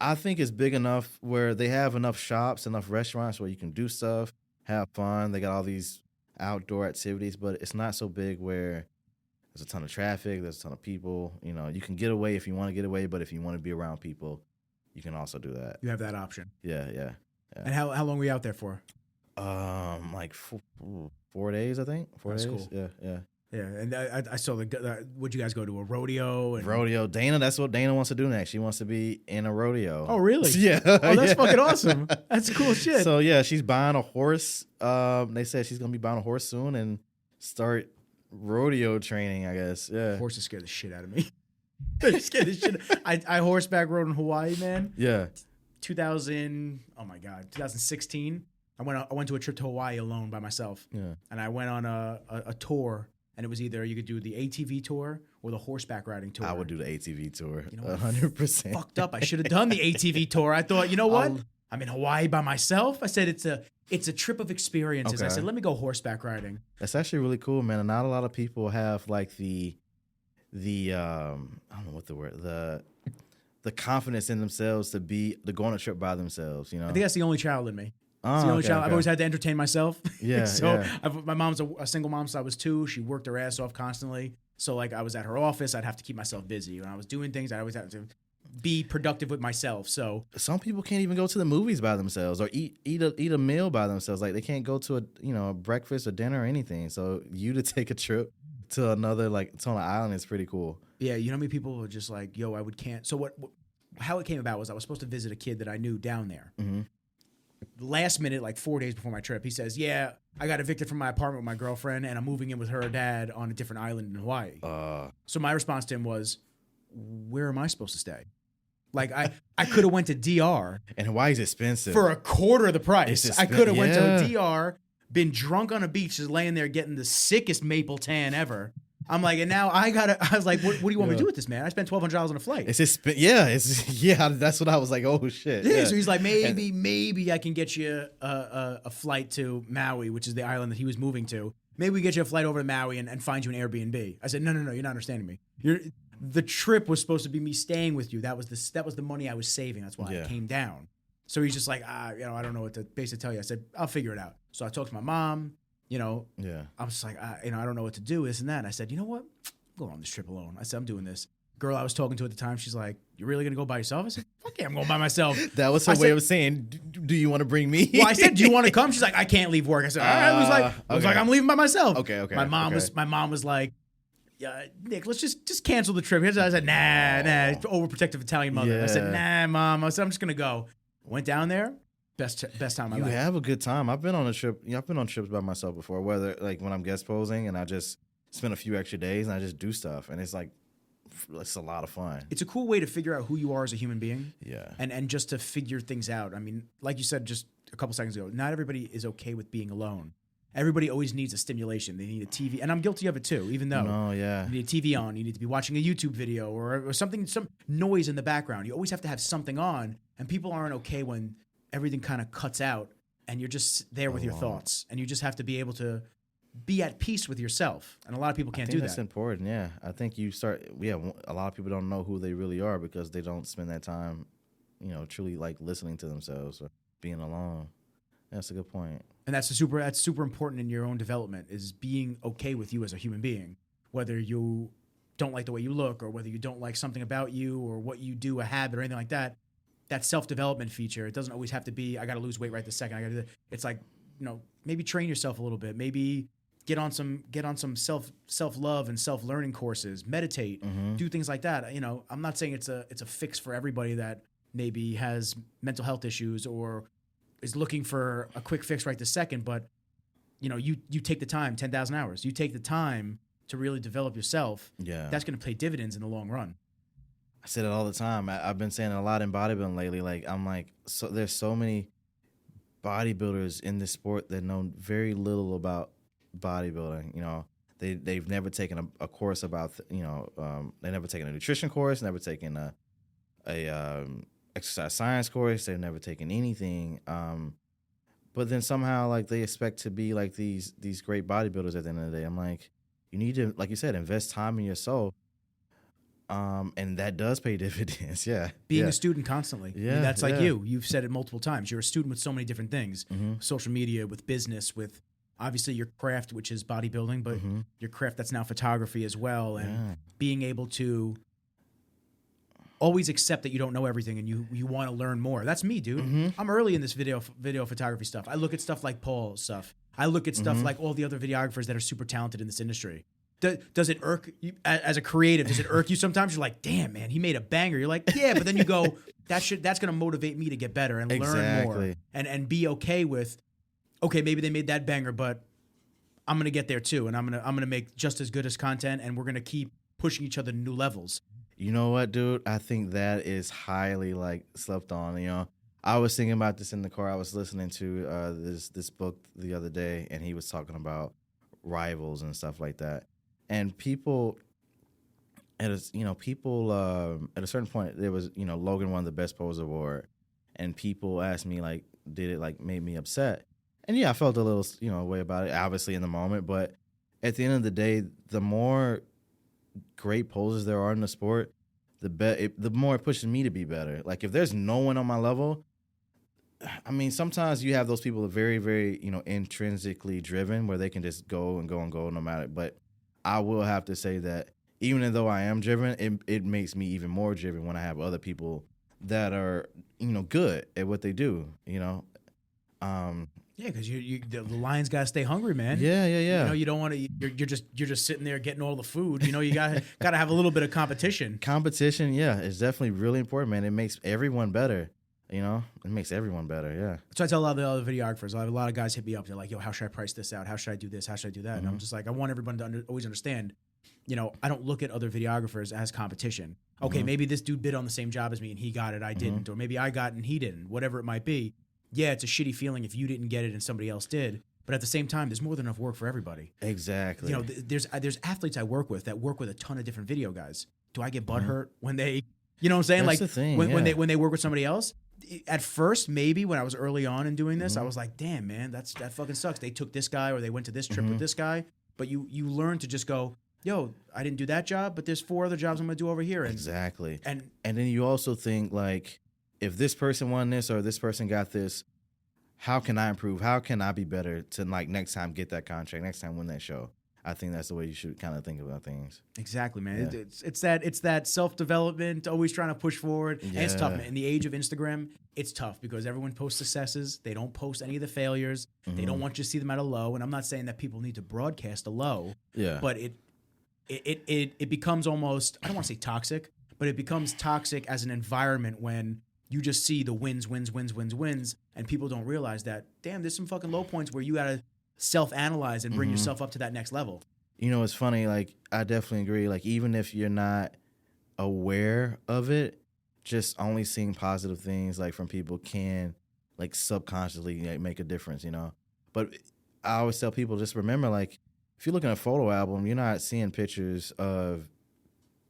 I think it's big enough where they have enough shops, enough restaurants where you can do stuff, have fun. They got all these outdoor activities, but it's not so big where there's a ton of traffic, there's a ton of people. You know, you can get away if you want to get away, but if you want to be around people, you can also do that. You have that option. Yeah. And how long were you out there for? Like 4 days, I think. 4 days. Cool. Yeah. Yeah, and I saw would you guys go to a rodeo? Rodeo. Dana, that's what Dana wants to do next. She wants to be in a rodeo. Oh, really? Yeah. Oh, that's fucking awesome. That's cool shit. So, yeah, she's buying a horse. They said she's going to be buying a horse soon and start rodeo training, I guess. Yeah. Horses scare the shit out of me. They scare the shit. I horseback rode in Hawaii, man. Yeah. 2016. I went to a trip to Hawaii alone by myself. Yeah. And I went on a tour. And it was either you could do the ATV tour or the horseback riding tour. I would do the ATV tour, you know, 100%. Fucked up. I should have done the ATV tour. I thought, you know what? I'm in Hawaii by myself. I said it's a trip of experiences. Okay. I said, let me go horseback riding. That's actually really cool, man. And not a lot of people have like the I don't know what the word, the confidence in themselves to go on a trip by themselves. You know, I think that's the only child in me. Oh, the only okay, child. okay. I've always had to entertain myself. Yeah. So yeah. my mom's a single mom since I was 2. She worked her ass off constantly. So like I was at her office, I'd have to keep myself busy. When I was doing things, I always had to be productive with myself. So some people can't even go to the movies by themselves or eat a meal by themselves. Like they can't go to a breakfast or dinner or anything. So you to take a trip to another to an island is pretty cool. Yeah, you know how many people are just like, yo, can't. So how it came about was I was supposed to visit a kid that I knew down there. Mm-hmm. Last minute, like 4 days before my trip, he says, yeah, I got evicted from my apartment with my girlfriend and I'm moving in with her dad on a different island in Hawaii. So my response to him was, where am I supposed to stay? Like I could have went to DR. And Hawaii's expensive. For a quarter of the price. I could have went to DR, been drunk on a beach, just laying there getting the sickest maple tan ever. I'm like, and now I was like, what do you want me to do with this, man? I spent $1,200 on a flight. That's what I was like, oh shit. Yeah. So he's like, maybe I can get you a flight to Maui, which is the island that he was moving to. Maybe we get you a flight over to Maui and find you an Airbnb. I said, no, you're not understanding me. The trip was supposed to be me staying with you. That was the money I was saving. That's why I came down. So he's just like, I don't know what to basically tell you. I said, I'll figure it out. So I talked to my mom. I was just like, I don't know what to do, this and that. And I said, you know what? I'm going on this trip alone. I said, I'm doing this. Girl I was talking to at the time, she's like, you're really going to go by yourself? I said, fuck yeah, I'm going by myself. That was her way of saying, do you want to bring me? Well, I said, do you want to come? She's like, I can't leave work. I said, all right. I was like, I'm leaving by myself. Okay. My mom was like, yeah, Nick, let's just cancel the trip. I said, nah, overprotective Italian mother. Yeah. I said, nah, Mom. I said, I'm just going to go. Went down there. Best time of my life. You have a good time. I've been on a trip. I've been on trips by myself before, whether like when I'm guest posing and I just spend a few extra days and I just do stuff, and it's a lot of fun. It's a cool way to figure out who you are as a human being. Yeah. And just to figure things out. I mean, like you said just a couple seconds ago, not everybody is okay with being alone. Everybody always needs a stimulation. They need a TV, and I'm guilty of it too. Even though you need a TV on, you need to be watching a YouTube video or something, some noise in the background. You always have to have something on, and people aren't okay when everything kind of cuts out and you're just there with your thoughts, and you just have to be able to be at peace with yourself. And a lot of people can't do that. That's important. Yeah. I think a lot of people don't know who they really are because they don't spend that time, truly like listening to themselves or being alone. That's a good point. And that's super important in your own development, is being okay with you as a human being, whether you don't like the way you look or whether you don't like something about you or what you do, a habit or anything like that. That self-development feature, it doesn't always have to be, I got to lose weight right this second. I got to do that. It's like, maybe train yourself a little bit. Maybe get on some self-love and self-learning courses, meditate, do things like that. I'm not saying it's a fix for everybody that maybe has mental health issues or is looking for a quick fix right this second, but you take the time, 10,000 hours. You take the time to really develop yourself. Yeah. That's going to pay dividends in the long run. I say that all the time. I've been saying it a lot in bodybuilding lately. There's so many bodybuilders in this sport that know very little about bodybuilding. They've never taken a course about, they never taken a nutrition course, never taken a exercise science course. They've never taken anything. But then somehow like they expect to be like these great bodybuilders at the end of the day. I'm like, you need to, like you said, invest time in yourself. And that does pay dividends. Yeah. Being a student constantly. Yeah. I mean, that's like you. You've said it multiple times. You're a student with so many different things, social media, with business, with obviously your craft, which is bodybuilding, but your craft that's now photography as well. And being able to always accept that you don't know everything and you want to learn more. That's me, dude. I'm early in this video photography stuff. I look at stuff like Paul's stuff. I look at stuff like all the other videographers that are super talented in this industry. Does it irk you as a creative? Does it irk you sometimes? You're like, damn, man, he made a banger. You're like, yeah, but then you go, that's going to motivate me to get better and learn more and be okay with, okay, maybe they made that banger, but I'm going to get there too. And I'm going to make just as good as content, and we're going to keep pushing each other to new levels. You know what, dude? I think that is highly slept on. I was thinking about this in the car. I was listening to this book the other day, and he was talking about rivals and stuff like that. And people, at a certain point, there was, Logan won the Best Poser Award, and people asked me, did it, made me upset? And yeah, I felt a little, way about it, obviously in the moment, but at the end of the day, the more great posers there are in the sport, the more it pushes me to be better. Like, if there's no one on my level, I mean, sometimes you have those people that are very, very, intrinsically driven, where they can just go and go and go no matter, but I will have to say that even though I am driven, it makes me even more driven when I have other people that are, good at what they do, Yeah, because the lion's got to stay hungry, man. Yeah. You don't want to. You're just sitting there getting all the food. You got to have a little bit of competition. Competition, yeah, is definitely really important, man. It makes everyone better. It makes everyone better, yeah. So I tell a lot of the other videographers, I have a lot of guys hit me up. They're like, yo, how should I price this out? How should I do this? How should I do that? And I'm just like, I want everyone to always understand, I don't look at other videographers as competition. Okay, maybe this dude bid on the same job as me and he got it, I didn't. Or maybe I got it and he didn't, whatever it might be. Yeah, it's a shitty feeling if you didn't get it and somebody else did. But at the same time, there's more than enough work for everybody. Exactly. You know, there's athletes I work with that work with a ton of different video guys. Do I get butthurt when they, you know what I'm saying? That's like the thing, when they work with somebody else? At first, maybe when I was early on in doing this, I was like, damn, man, that fucking sucks. They took this guy or they went to this trip with this guy. But you learn to just go, yo, I didn't do that job, but there's 4 other jobs I'm going to do over here. And, exactly. And then you also think, like, if this person won this or this person got this, how can I improve? How can I be better to, like, next time get that contract, next time win that show? I think that's the way you should kind of think about things. Exactly, man. Yeah. It's that self-development, always trying to push forward. Yeah. And it's tough, man. In the age of Instagram, it's tough because everyone posts successes. They don't post any of the failures. They don't want you to see them at a low. And I'm not saying that people need to broadcast a low. Yeah. But it becomes almost, I don't want to say toxic, but it becomes toxic as an environment when you just see the wins, and people don't realize that, damn, there's some fucking low points where you got to self-analyze and bring yourself up to that next level. You know, it's funny, like, I definitely agree. Like, even if you're not aware of it, just only seeing positive things, like, from people can, like, subconsciously, like, make a difference, you know? But I always tell people, just remember, like, if you look at a photo album, you're not seeing pictures of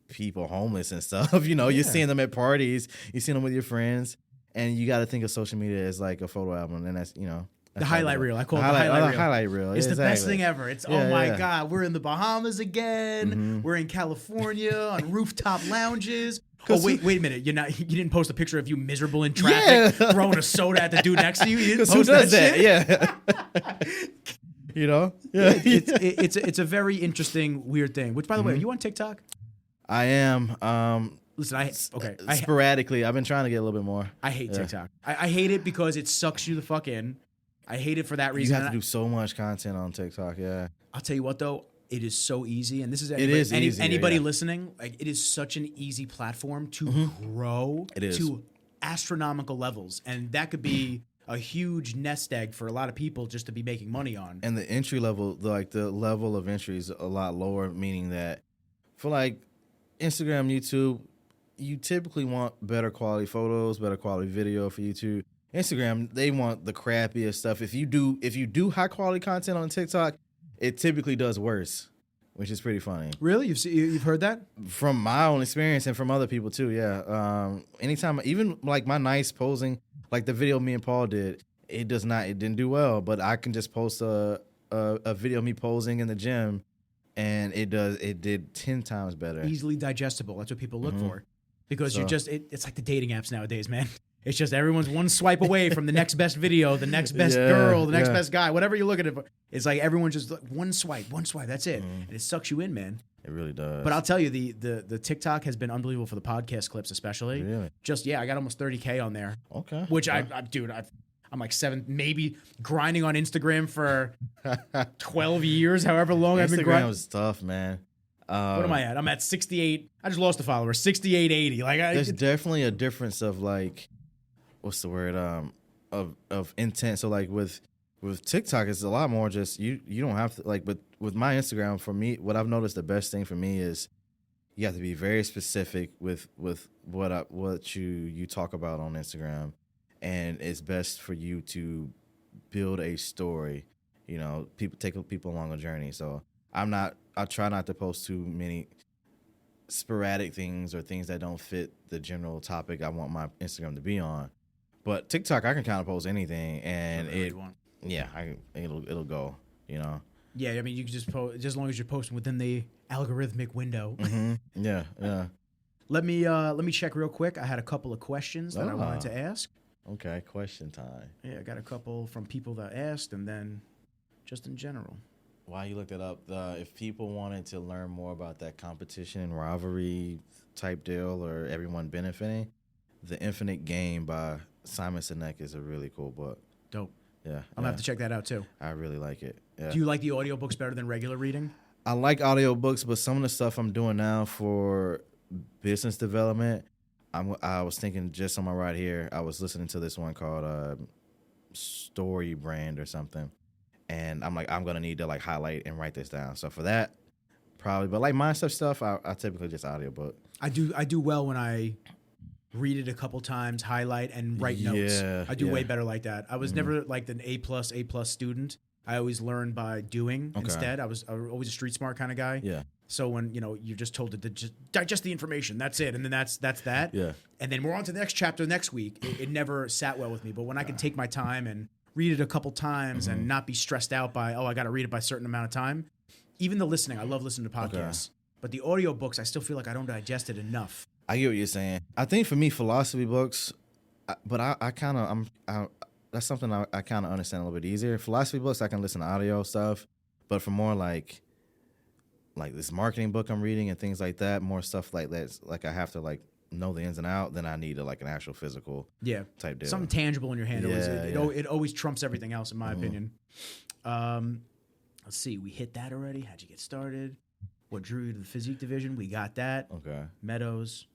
people homeless and stuff. You know, you're seeing them at parties, you're seeing them with your friends, and you got to think of social media as, like, a photo album, and that's, you know. The highlight reel. I call it the highlight reel. It's exactly. the best thing ever. It's, oh my God, we're in the Bahamas again. We're in California on rooftop lounges. Oh, wait a minute. You didn't post a picture of you miserable in traffic throwing a soda at the dude next to you? You didn't post that shit? Yeah. You know? Yeah. It's a very interesting, weird thing. Which, by the way, are you on TikTok? I am. Listen, sporadically. I've been trying to get a little bit more. I hate TikTok. I hate it because it sucks you the fuck in. I hate it for that reason. You have to do so much content on TikTok, yeah. I'll tell you what, though, it is so easy, and this is anybody listening. Like, it is such an easy platform to grow to astronomical levels, and that could be a huge nest egg for a lot of people just to be making money on. And the entry level, the level of entry is a lot lower, meaning that for like Instagram, YouTube, you typically want better quality photos, better quality video for YouTube. Instagram, they want the crappiest stuff. If you do high quality content on TikTok, it typically does worse, which is pretty funny. Really? You've heard that? From my own experience and from other people too, yeah. Anytime, even like my nice posing, like the video me and Paul did, it didn't do well, but I can just post a video of me posing in the gym and it did 10 times better. Easily digestible. That's what people look for. Because it's like the dating apps nowadays, man. It's just everyone's one swipe away from the next best video, the next best girl, the next best guy, whatever you're looking at. It's like everyone's just like, one swipe, that's it. And it sucks you in, man. It really does. But I'll tell you, the TikTok has been unbelievable for the podcast clips, especially. Really? I got almost 30K on there. Okay. Which I'm like 7, maybe grinding on Instagram for 12 years, however long I've been grinding. Instagram was tough, man. What am I at? I'm at 68. I just lost a follower. 6880. Like there's definitely a difference of like, what's the word? Of intent. So like with TikTok, it's a lot more just you don't have to like. But with my Instagram, for me, what I've noticed the best thing for me is you have to be very specific with what you talk about on Instagram, and it's best for you to build a story. You know, take people along a journey. So I try not to post too many sporadic things or things that don't fit the general topic I want my Instagram to be on. But TikTok, I can kind of post anything, and it'll go. You know. Yeah, I mean, you can just post just as long as you're posting within the algorithmic window. Yeah. Let me check real quick. I had a couple of questions that I wanted to ask. Okay, question time. Yeah, I got a couple from people that asked, and then just in general. While you looked it up, if people wanted to learn more about that competition and rivalry type deal or everyone benefiting, The Infinite Game by Simon Sinek is a really cool book. Dope. Yeah. I'm going to have to check that out too. I really like it. Yeah. Do you like the audiobooks better than regular reading? I like audiobooks, but some of the stuff I'm doing now for business development, I was thinking just on my ride here, I was listening to this one called Story Brand or something. And I'm like, I'm going to need to like highlight and write this down. So for that, probably. But like mindset stuff, I typically just audiobook. I do well when I read it a couple times, highlight, and write notes. I do way better like that. I was never like an A+ student. I always learned by doing instead. I was always a street smart kind of guy. Yeah. So when, you're just told to just digest the information, that's it. And then that's that. Yeah. And then we're on to the next chapter next week. It never sat well with me. But when I can take my time and read it a couple times and not be stressed out by, I got to read it by a certain amount of time. Even the listening, I love listening to podcasts. But the audio books, I still feel like I don't digest it enough. I get what you're saying. I think for me, philosophy books, but I kind of, that's something I kind of understand a little bit easier. Philosophy books, I can listen to audio stuff. But for more like this marketing book I'm reading and things like that, more stuff like that, like I have to like know the ins and out, then I need like an actual physical type deal. Something tangible in your hand. It always trumps everything else, in my opinion. Let's see. We hit that already. How'd you get started? What drew you to the physique division? We got that. Okay. Meadows.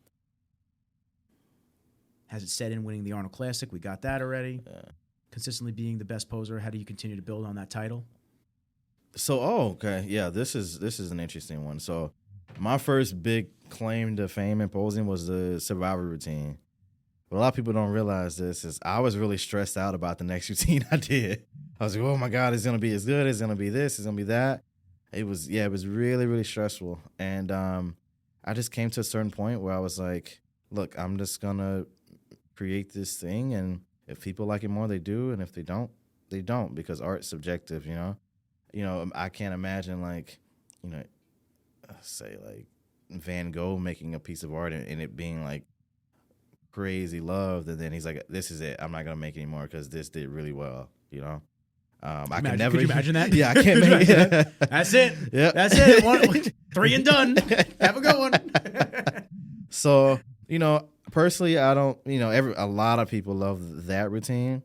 Has it set in winning the Arnold Classic? We got that already. Consistently being the best poser. How do you continue to build on that title? So, okay. Yeah, this is an interesting one. So, my first big claim to fame in posing was the survivor routine. But a lot of people don't realize this is I was really stressed out about the next routine I did. I was like, oh my God, it's going to be as good. It's going to be this. It's going to be that. It was really, really stressful. And I just came to a certain point where I was like, look, I'm just going to create this thing. And if people like it more, they do. And if they don't, they don't, because art's subjective, I can't imagine say like Van Gogh making a piece of art and it being like crazy loved, and then he's like, "This is it. I'm not gonna make any more because this did really well." I can never. Could you imagine that? Yeah, I can't make it. That's it. Yeah, that's it. 3 and done. Have a good one. So personally, I don't. A lot of people love that routine.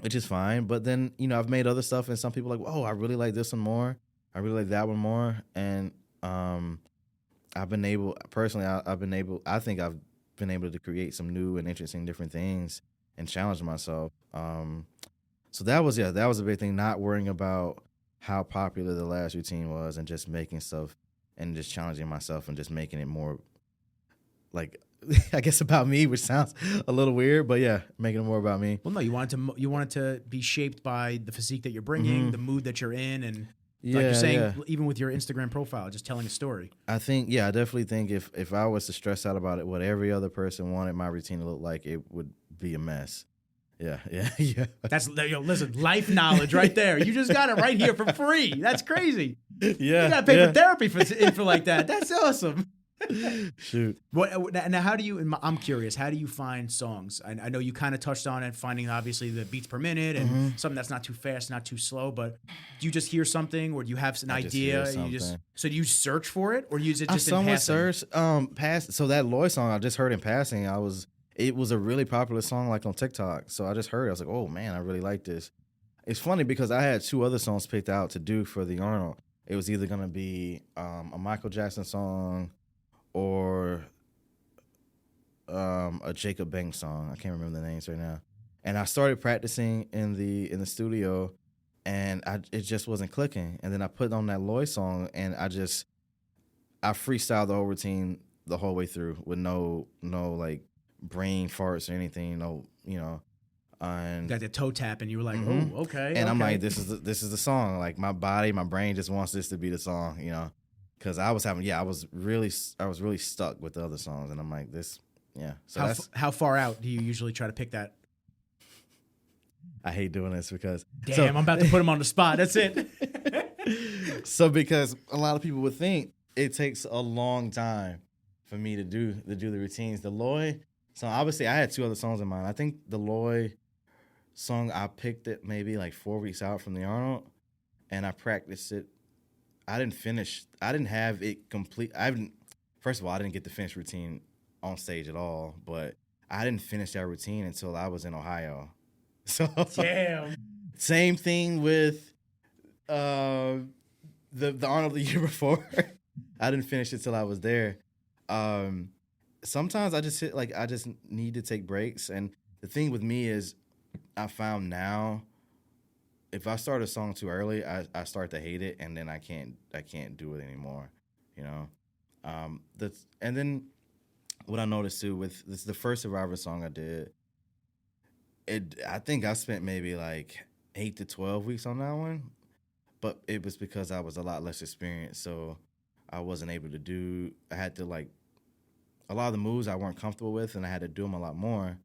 Which is fine. But then, I've made other stuff and some people are like, oh, I really like this one more. I really like that one more. And I've been able, personally, I think I've been able to create some new and interesting different things and challenge myself. So that was a big thing, not worrying about how popular the last routine was and just making stuff and just challenging myself and just making it more like, I guess about me, which sounds a little weird, but yeah, making it more about me. Well, no, you wanted to be shaped by the physique that you're bringing, the mood that you're in, and like you're saying, even with your Instagram profile, just telling a story. I definitely think if I was to stress out about it, what every other person wanted my routine to look like, it would be a mess. Yeah. That's listen, life knowledge right there. You just got it right here for free. That's crazy. Yeah, you got to pay for therapy for info like that. That's awesome. Shoot. Now, how do you? I'm curious. How do you find songs? I know you kind of touched on it, finding obviously the beats per minute and something that's not too fast, not too slow. But do you just hear something, or do you have an idea? So do you search for it, or is it just in passing? So that Lloyd song I just heard in passing. It was a really popular song like on TikTok. So I just heard it. I was like, oh man, I really like this. It's funny because I had 2 other songs picked out to do for the Arnold. It was either gonna be a Michael Jackson song or a Jacob Banks song. I can't remember the names right now. And I started practicing in the studio, and it just wasn't clicking. And then I put on that Lloyd song, and I freestyled the whole routine the whole way through with no like brain farts or anything. And got the toe tap, and you were like, "Oh, okay." And I'm like, "This is the song." Like my brain just wants this to be the song, Because I was really stuck with the other songs, and I'm like, this, yeah. So how far out do you usually try to pick that? I hate doing this because I'm about to put him on the spot. That's it. So because a lot of people would think it takes a long time for me to do the routines. The Lloyd song, obviously, I had 2 other songs in mind. I think the Lloyd song, I picked it maybe like 4 weeks out from the Arnold, and I practiced it. I didn't have it complete. First of all, I didn't get the finished routine on stage at all, but I didn't finish that routine until I was in Ohio. So damn. Same thing with the Arnold the year before. I didn't finish it till I was there. Sometimes I just need to take breaks. And the thing with me is I found now, if I start a song too early, I start to hate it, and then I can't do it anymore, and then what I noticed too with this, the first Survivor song I did, I think I spent maybe like 8 to 12 weeks on that one, but it was because I was a lot less experienced, so I wasn't able to do. I had to like a lot of the moves I weren't comfortable with, and I had to do them a lot more.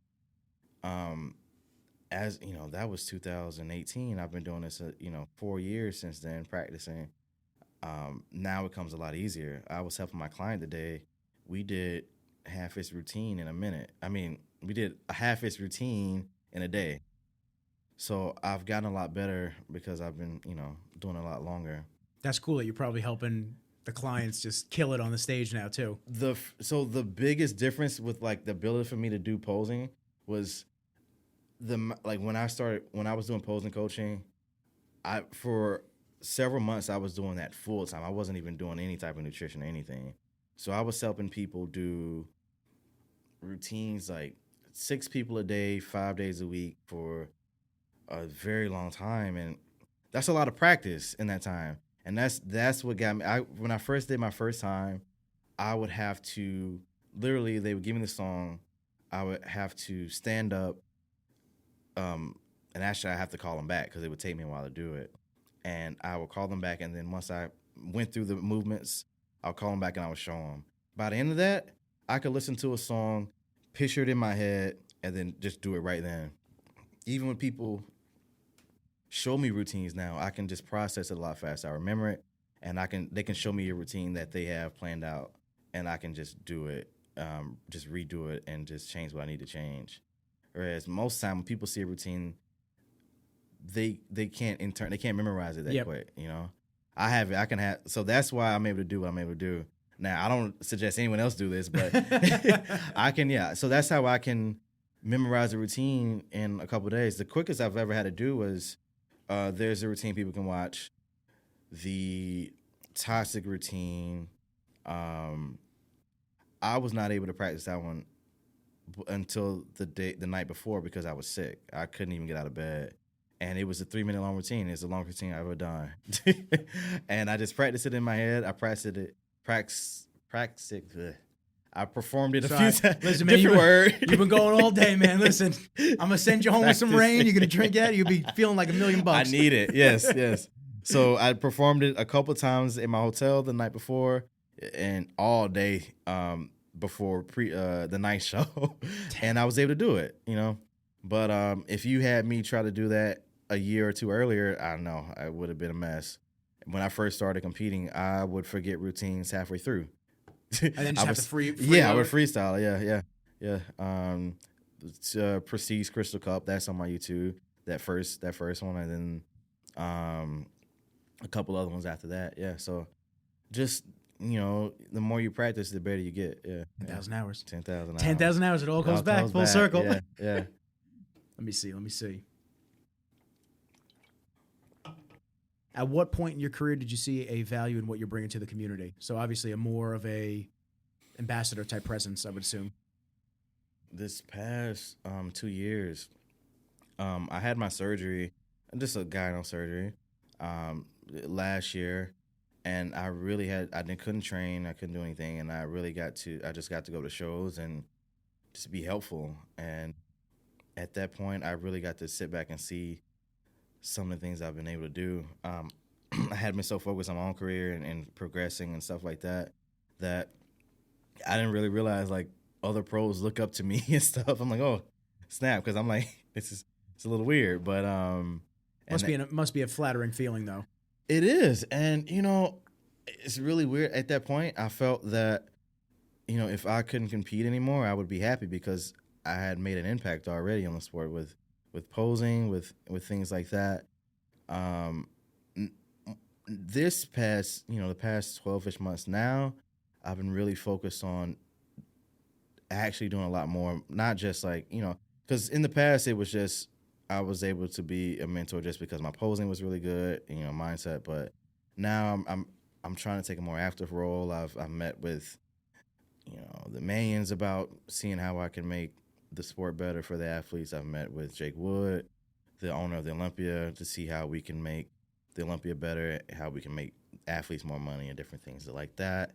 As you know, that was 2018. I've been doing this, 4 years since then, practicing. Now it comes a lot easier. I was helping my client today. We did half his routine in a minute. I mean, we did a half his routine in a day. So I've gotten a lot better because I've been, doing a lot longer. That's cool that you're probably helping the clients just kill it on the stage now too. So the biggest difference with like the ability for me to do posing was when I was doing posing coaching, for several months I was doing that full time. I wasn't even doing any type of nutrition or anything. So I was helping people do routines like 6 people a day, 5 days a week for a very long time, and that's a lot of practice in that time. And that's what got me. When I first did my first time, I would have to literally, they would give me the song, I would have to stand up, and actually I have to call them back because it would take me a while to do it. And I would call them back, and then once I went through the movements, I'll call them back and I would show them. By the end of that, I could listen to a song, picture it in my head, and then just do it right then. Even when people show me routines now, I can just process it a lot faster. I remember it, and they can show me a routine that they have planned out, and I can just do it, just redo it, and just change what I need to change. Whereas most time when people see a routine, they can't memorize it that quick. I have it. I can have. So that's why I'm able to do what I'm able to do. Now I don't suggest anyone else do this, but I can. Yeah. So that's how I can memorize a routine in a couple of days. The quickest I've ever had to do was. There's a routine people can watch, the toxic routine. I was not able to practice that one until the night before because I was sick. I couldn't even get out of bed, and it was a 3-minute long routine. It's the longest routine I've ever done, and I just practiced it in my head. I practiced it. I performed it a few times. Listen, man, you've been going all day, man. Listen, I'm going to send you home with some rain. You're going to drink that. You'll be feeling like $1 million. I need it. Yes. So I performed it a couple times in my hotel the night before and all day before the night show. And I was able to do it, But if you had me try to do that a year or two earlier, I don't know, it would have been a mess. When I first started competing, I would forget routines halfway through. And then just have to free I would freestyle. Yeah. Prestige Crystal Cup. That's on my YouTube. That first one, and then a couple other ones after that. Yeah. So just the more you practice, the better you get. Yeah. 10,000 hours. 10,000 hours. 10,000 hours. It all goes back full circle. Yeah. Let me see. At what point in your career did you see a value in what you're bringing to the community? So obviously a more of a ambassador type presence, I would assume. This past 2 years, I had my surgery, just a gyno surgery, last year, and I couldn't train, I couldn't do anything, and I just got to go to shows and just be helpful. And at that point, I really got to sit back and see some of the things I've been able to do. I had been so focused on my own career and progressing and stuff like that I didn't really realize like other pros look up to me and stuff. I'm like, oh, snap, because I'm like, it's a little weird, but must be a flattering feeling though. It is, and it's really weird. At that point, I felt that if I couldn't compete anymore, I would be happy because I had made an impact already on the sport with posing, with things like that. This past, the past 12-ish months now, I've been really focused on actually doing a lot more, not just like, because in the past it was just, I was able to be a mentor just because my posing was really good, mindset. But now I'm trying to take a more active role. I've met with, the millions about seeing how I can make the sport better for the athletes. I've met with Jake Wood, the owner of the Olympia, to see how we can make the Olympia better, how we can make athletes more money and different things like that.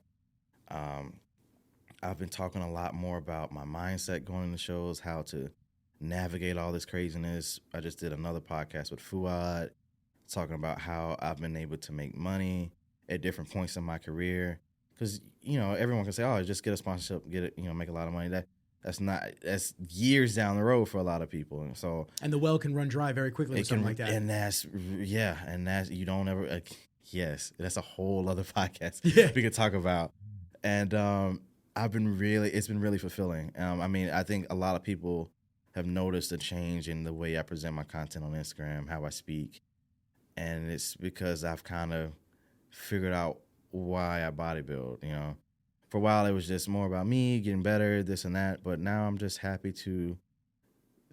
I've been talking a lot more about my mindset going into shows, how to navigate all this craziness. I just did another podcast with Fuad talking about how I've been able to make money at different points in my career. Because, you know, everyone can say, oh, just get a sponsorship, get it, you know, make a lot of money. That's years down the road for a lot of people. And the well can run dry very quickly with something like that. And that's you don't ever, yes, that's a whole other podcast we could talk about. And it's been really fulfilling. I mean, I think a lot of people have noticed a change in the way I present my content on Instagram, how I speak. And it's because I've kind of figured out why I bodybuild, you know. For a while, it was just more about me getting better, this and that. But now I'm just happy to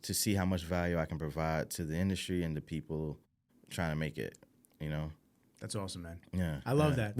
see how much value I can provide to the industry and the people trying to make it, you know. That's awesome, man. Yeah, I love that.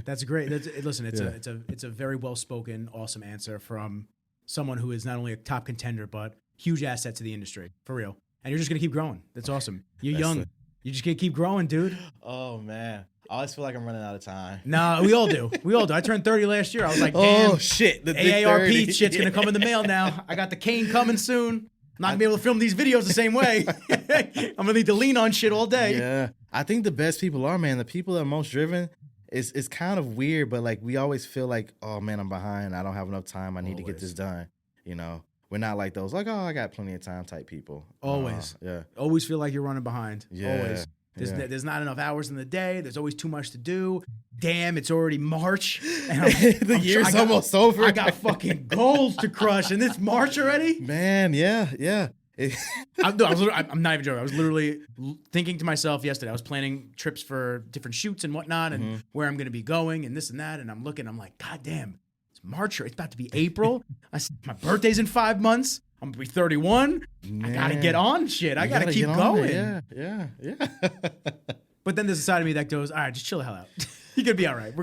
That's great. Listen, it's a very well spoken, awesome answer from someone who is not only a top contender but huge asset to the industry, for real. And you're just gonna keep growing. That's awesome. You're young. You're just gonna keep growing, dude. Oh man. I always feel like I'm running out of time. Nah, we all do. I turned 30 last year. I was like, damn. Oh, shit. The AARP shit's going to come in the mail now. I got the cane coming soon. I'm not going to be able to film these videos the same way. I'm going to need to lean on shit all day. Yeah. I think the best people are, man. The people that are most driven is kind of weird, but like we always feel like, oh, man, I'm behind. I don't have enough time. I need to get this done. You know, we're not like those, like, oh, I got plenty of time type people. Always. Yeah. Always feel like you're running behind. Yeah. Always. There's not enough hours in the day. There's always too much to do. Damn, it's already March. And the year's almost over. I got fucking goals to crush, and it's March already? Man, yeah. I'm not even joking. I was literally thinking to myself yesterday. I was planning trips for different shoots and whatnot and where I'm going to be going and this and that. And I'm like, God damn, it's March. It's about to be April. My birthday's in 5 months. I'm going to be 31. Man. I got to get on shit. I got to keep going. Yeah. But then there's a side of me that goes, all right, just chill the hell out. You're going to be all right.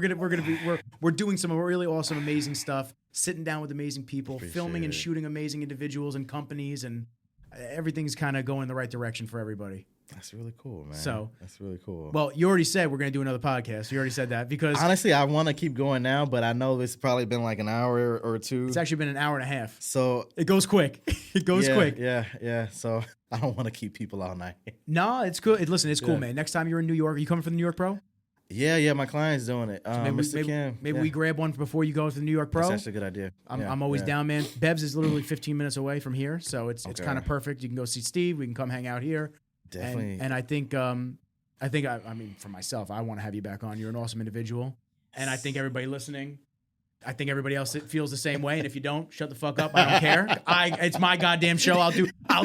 We're doing some really awesome, amazing stuff, sitting down with amazing people, filming and shooting amazing individuals and companies, and everything's kind of going in the right direction for everybody. That's really cool, man. So that's really cool. Well, you already said we're going to do another podcast. You already said that because honestly, I want to keep going now, but I know it's probably been like an hour or two. It's actually been an hour and a half. So it goes quick. It goes quick. Yeah. So I don't want to keep people all night. No, it's good. Listen, it's cool, man. Next time you're in New York, are you coming for the New York Pro? Yeah. My client's doing it. So maybe we grab one before you go to the New York Pro. That's actually a good idea. I'm always down, man. Bev's is literally 15 minutes away from here, so it's kind of perfect. You can go see Steve. We can come hang out here. Definitely. And I think mean, for myself, I want to have you back on. You're an awesome individual. And I think everybody listening, I think everybody else feels the same way. And if you don't, shut the fuck up. I don't care. It's my goddamn show. I'll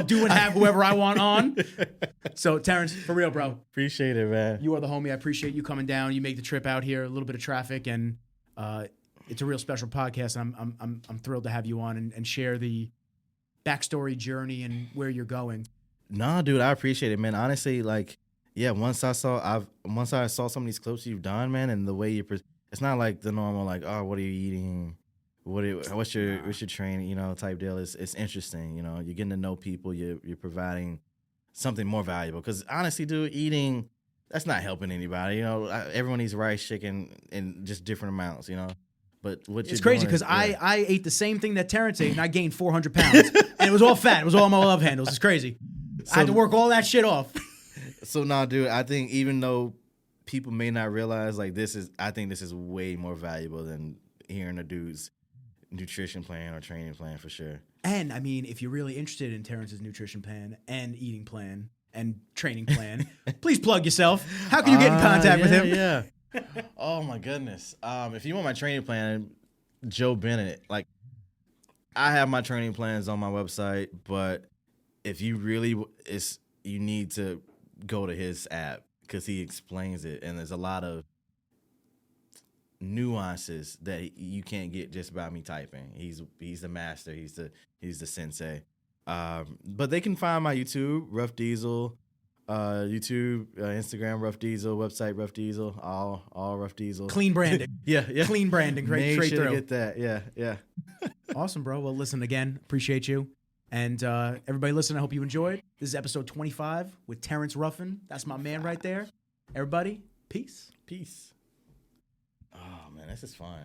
do and have whoever I want on. So Terrence, for real, bro. Appreciate it, man. You are the homie. I appreciate you coming down. You make the trip out here, a little bit of traffic, and it's a real special podcast. I'm thrilled to have you on and share the backstory, journey, and where you're going. Nah, dude, I appreciate it, man. Honestly, like, yeah, once I saw some of these clips you've done, man, and the way it's not like the normal, like, oh, what are you eating? What's your training, you know, type deal. It's interesting, you know. You're getting to know people. You're providing something more valuable. Because honestly, dude, eating, that's not helping anybody. You know, everyone eats rice, chicken, in just different amounts, you know. But it's crazy because I ate the same thing that Terrence ate, and I gained 400 pounds, and it was all fat. It was all my love handles. It's crazy. I had to work all that shit off. So nah, dude, I think even though people may not realize, like, I think this is way more valuable than hearing a dude's nutrition plan or training plan for sure. And I mean, if you're really interested in Terrence's nutrition plan and eating plan and training plan, please plug yourself. How can you get in contact with him? Yeah. Oh my goodness. If you want my training plan, Joe Bennett. Like, I have my training plans on my website, but if you really you need to go to his app because he explains it, and there's a lot of nuances that you can't get just by me typing. He's the master. He's the sensei. But they can find my YouTube, Rough Diesel, YouTube, Instagram, Rough Diesel, website, Rough Diesel, all Rough Diesel. Clean branding. Yeah. Clean branding. Straight Make sure through. to get that. Yeah. Awesome, bro. Well, listen, again, appreciate you. And everybody listen, I hope you enjoyed. This is episode 25 with Terrence Ruffin. That's my man right there. Everybody, peace. Oh, man, this is fun.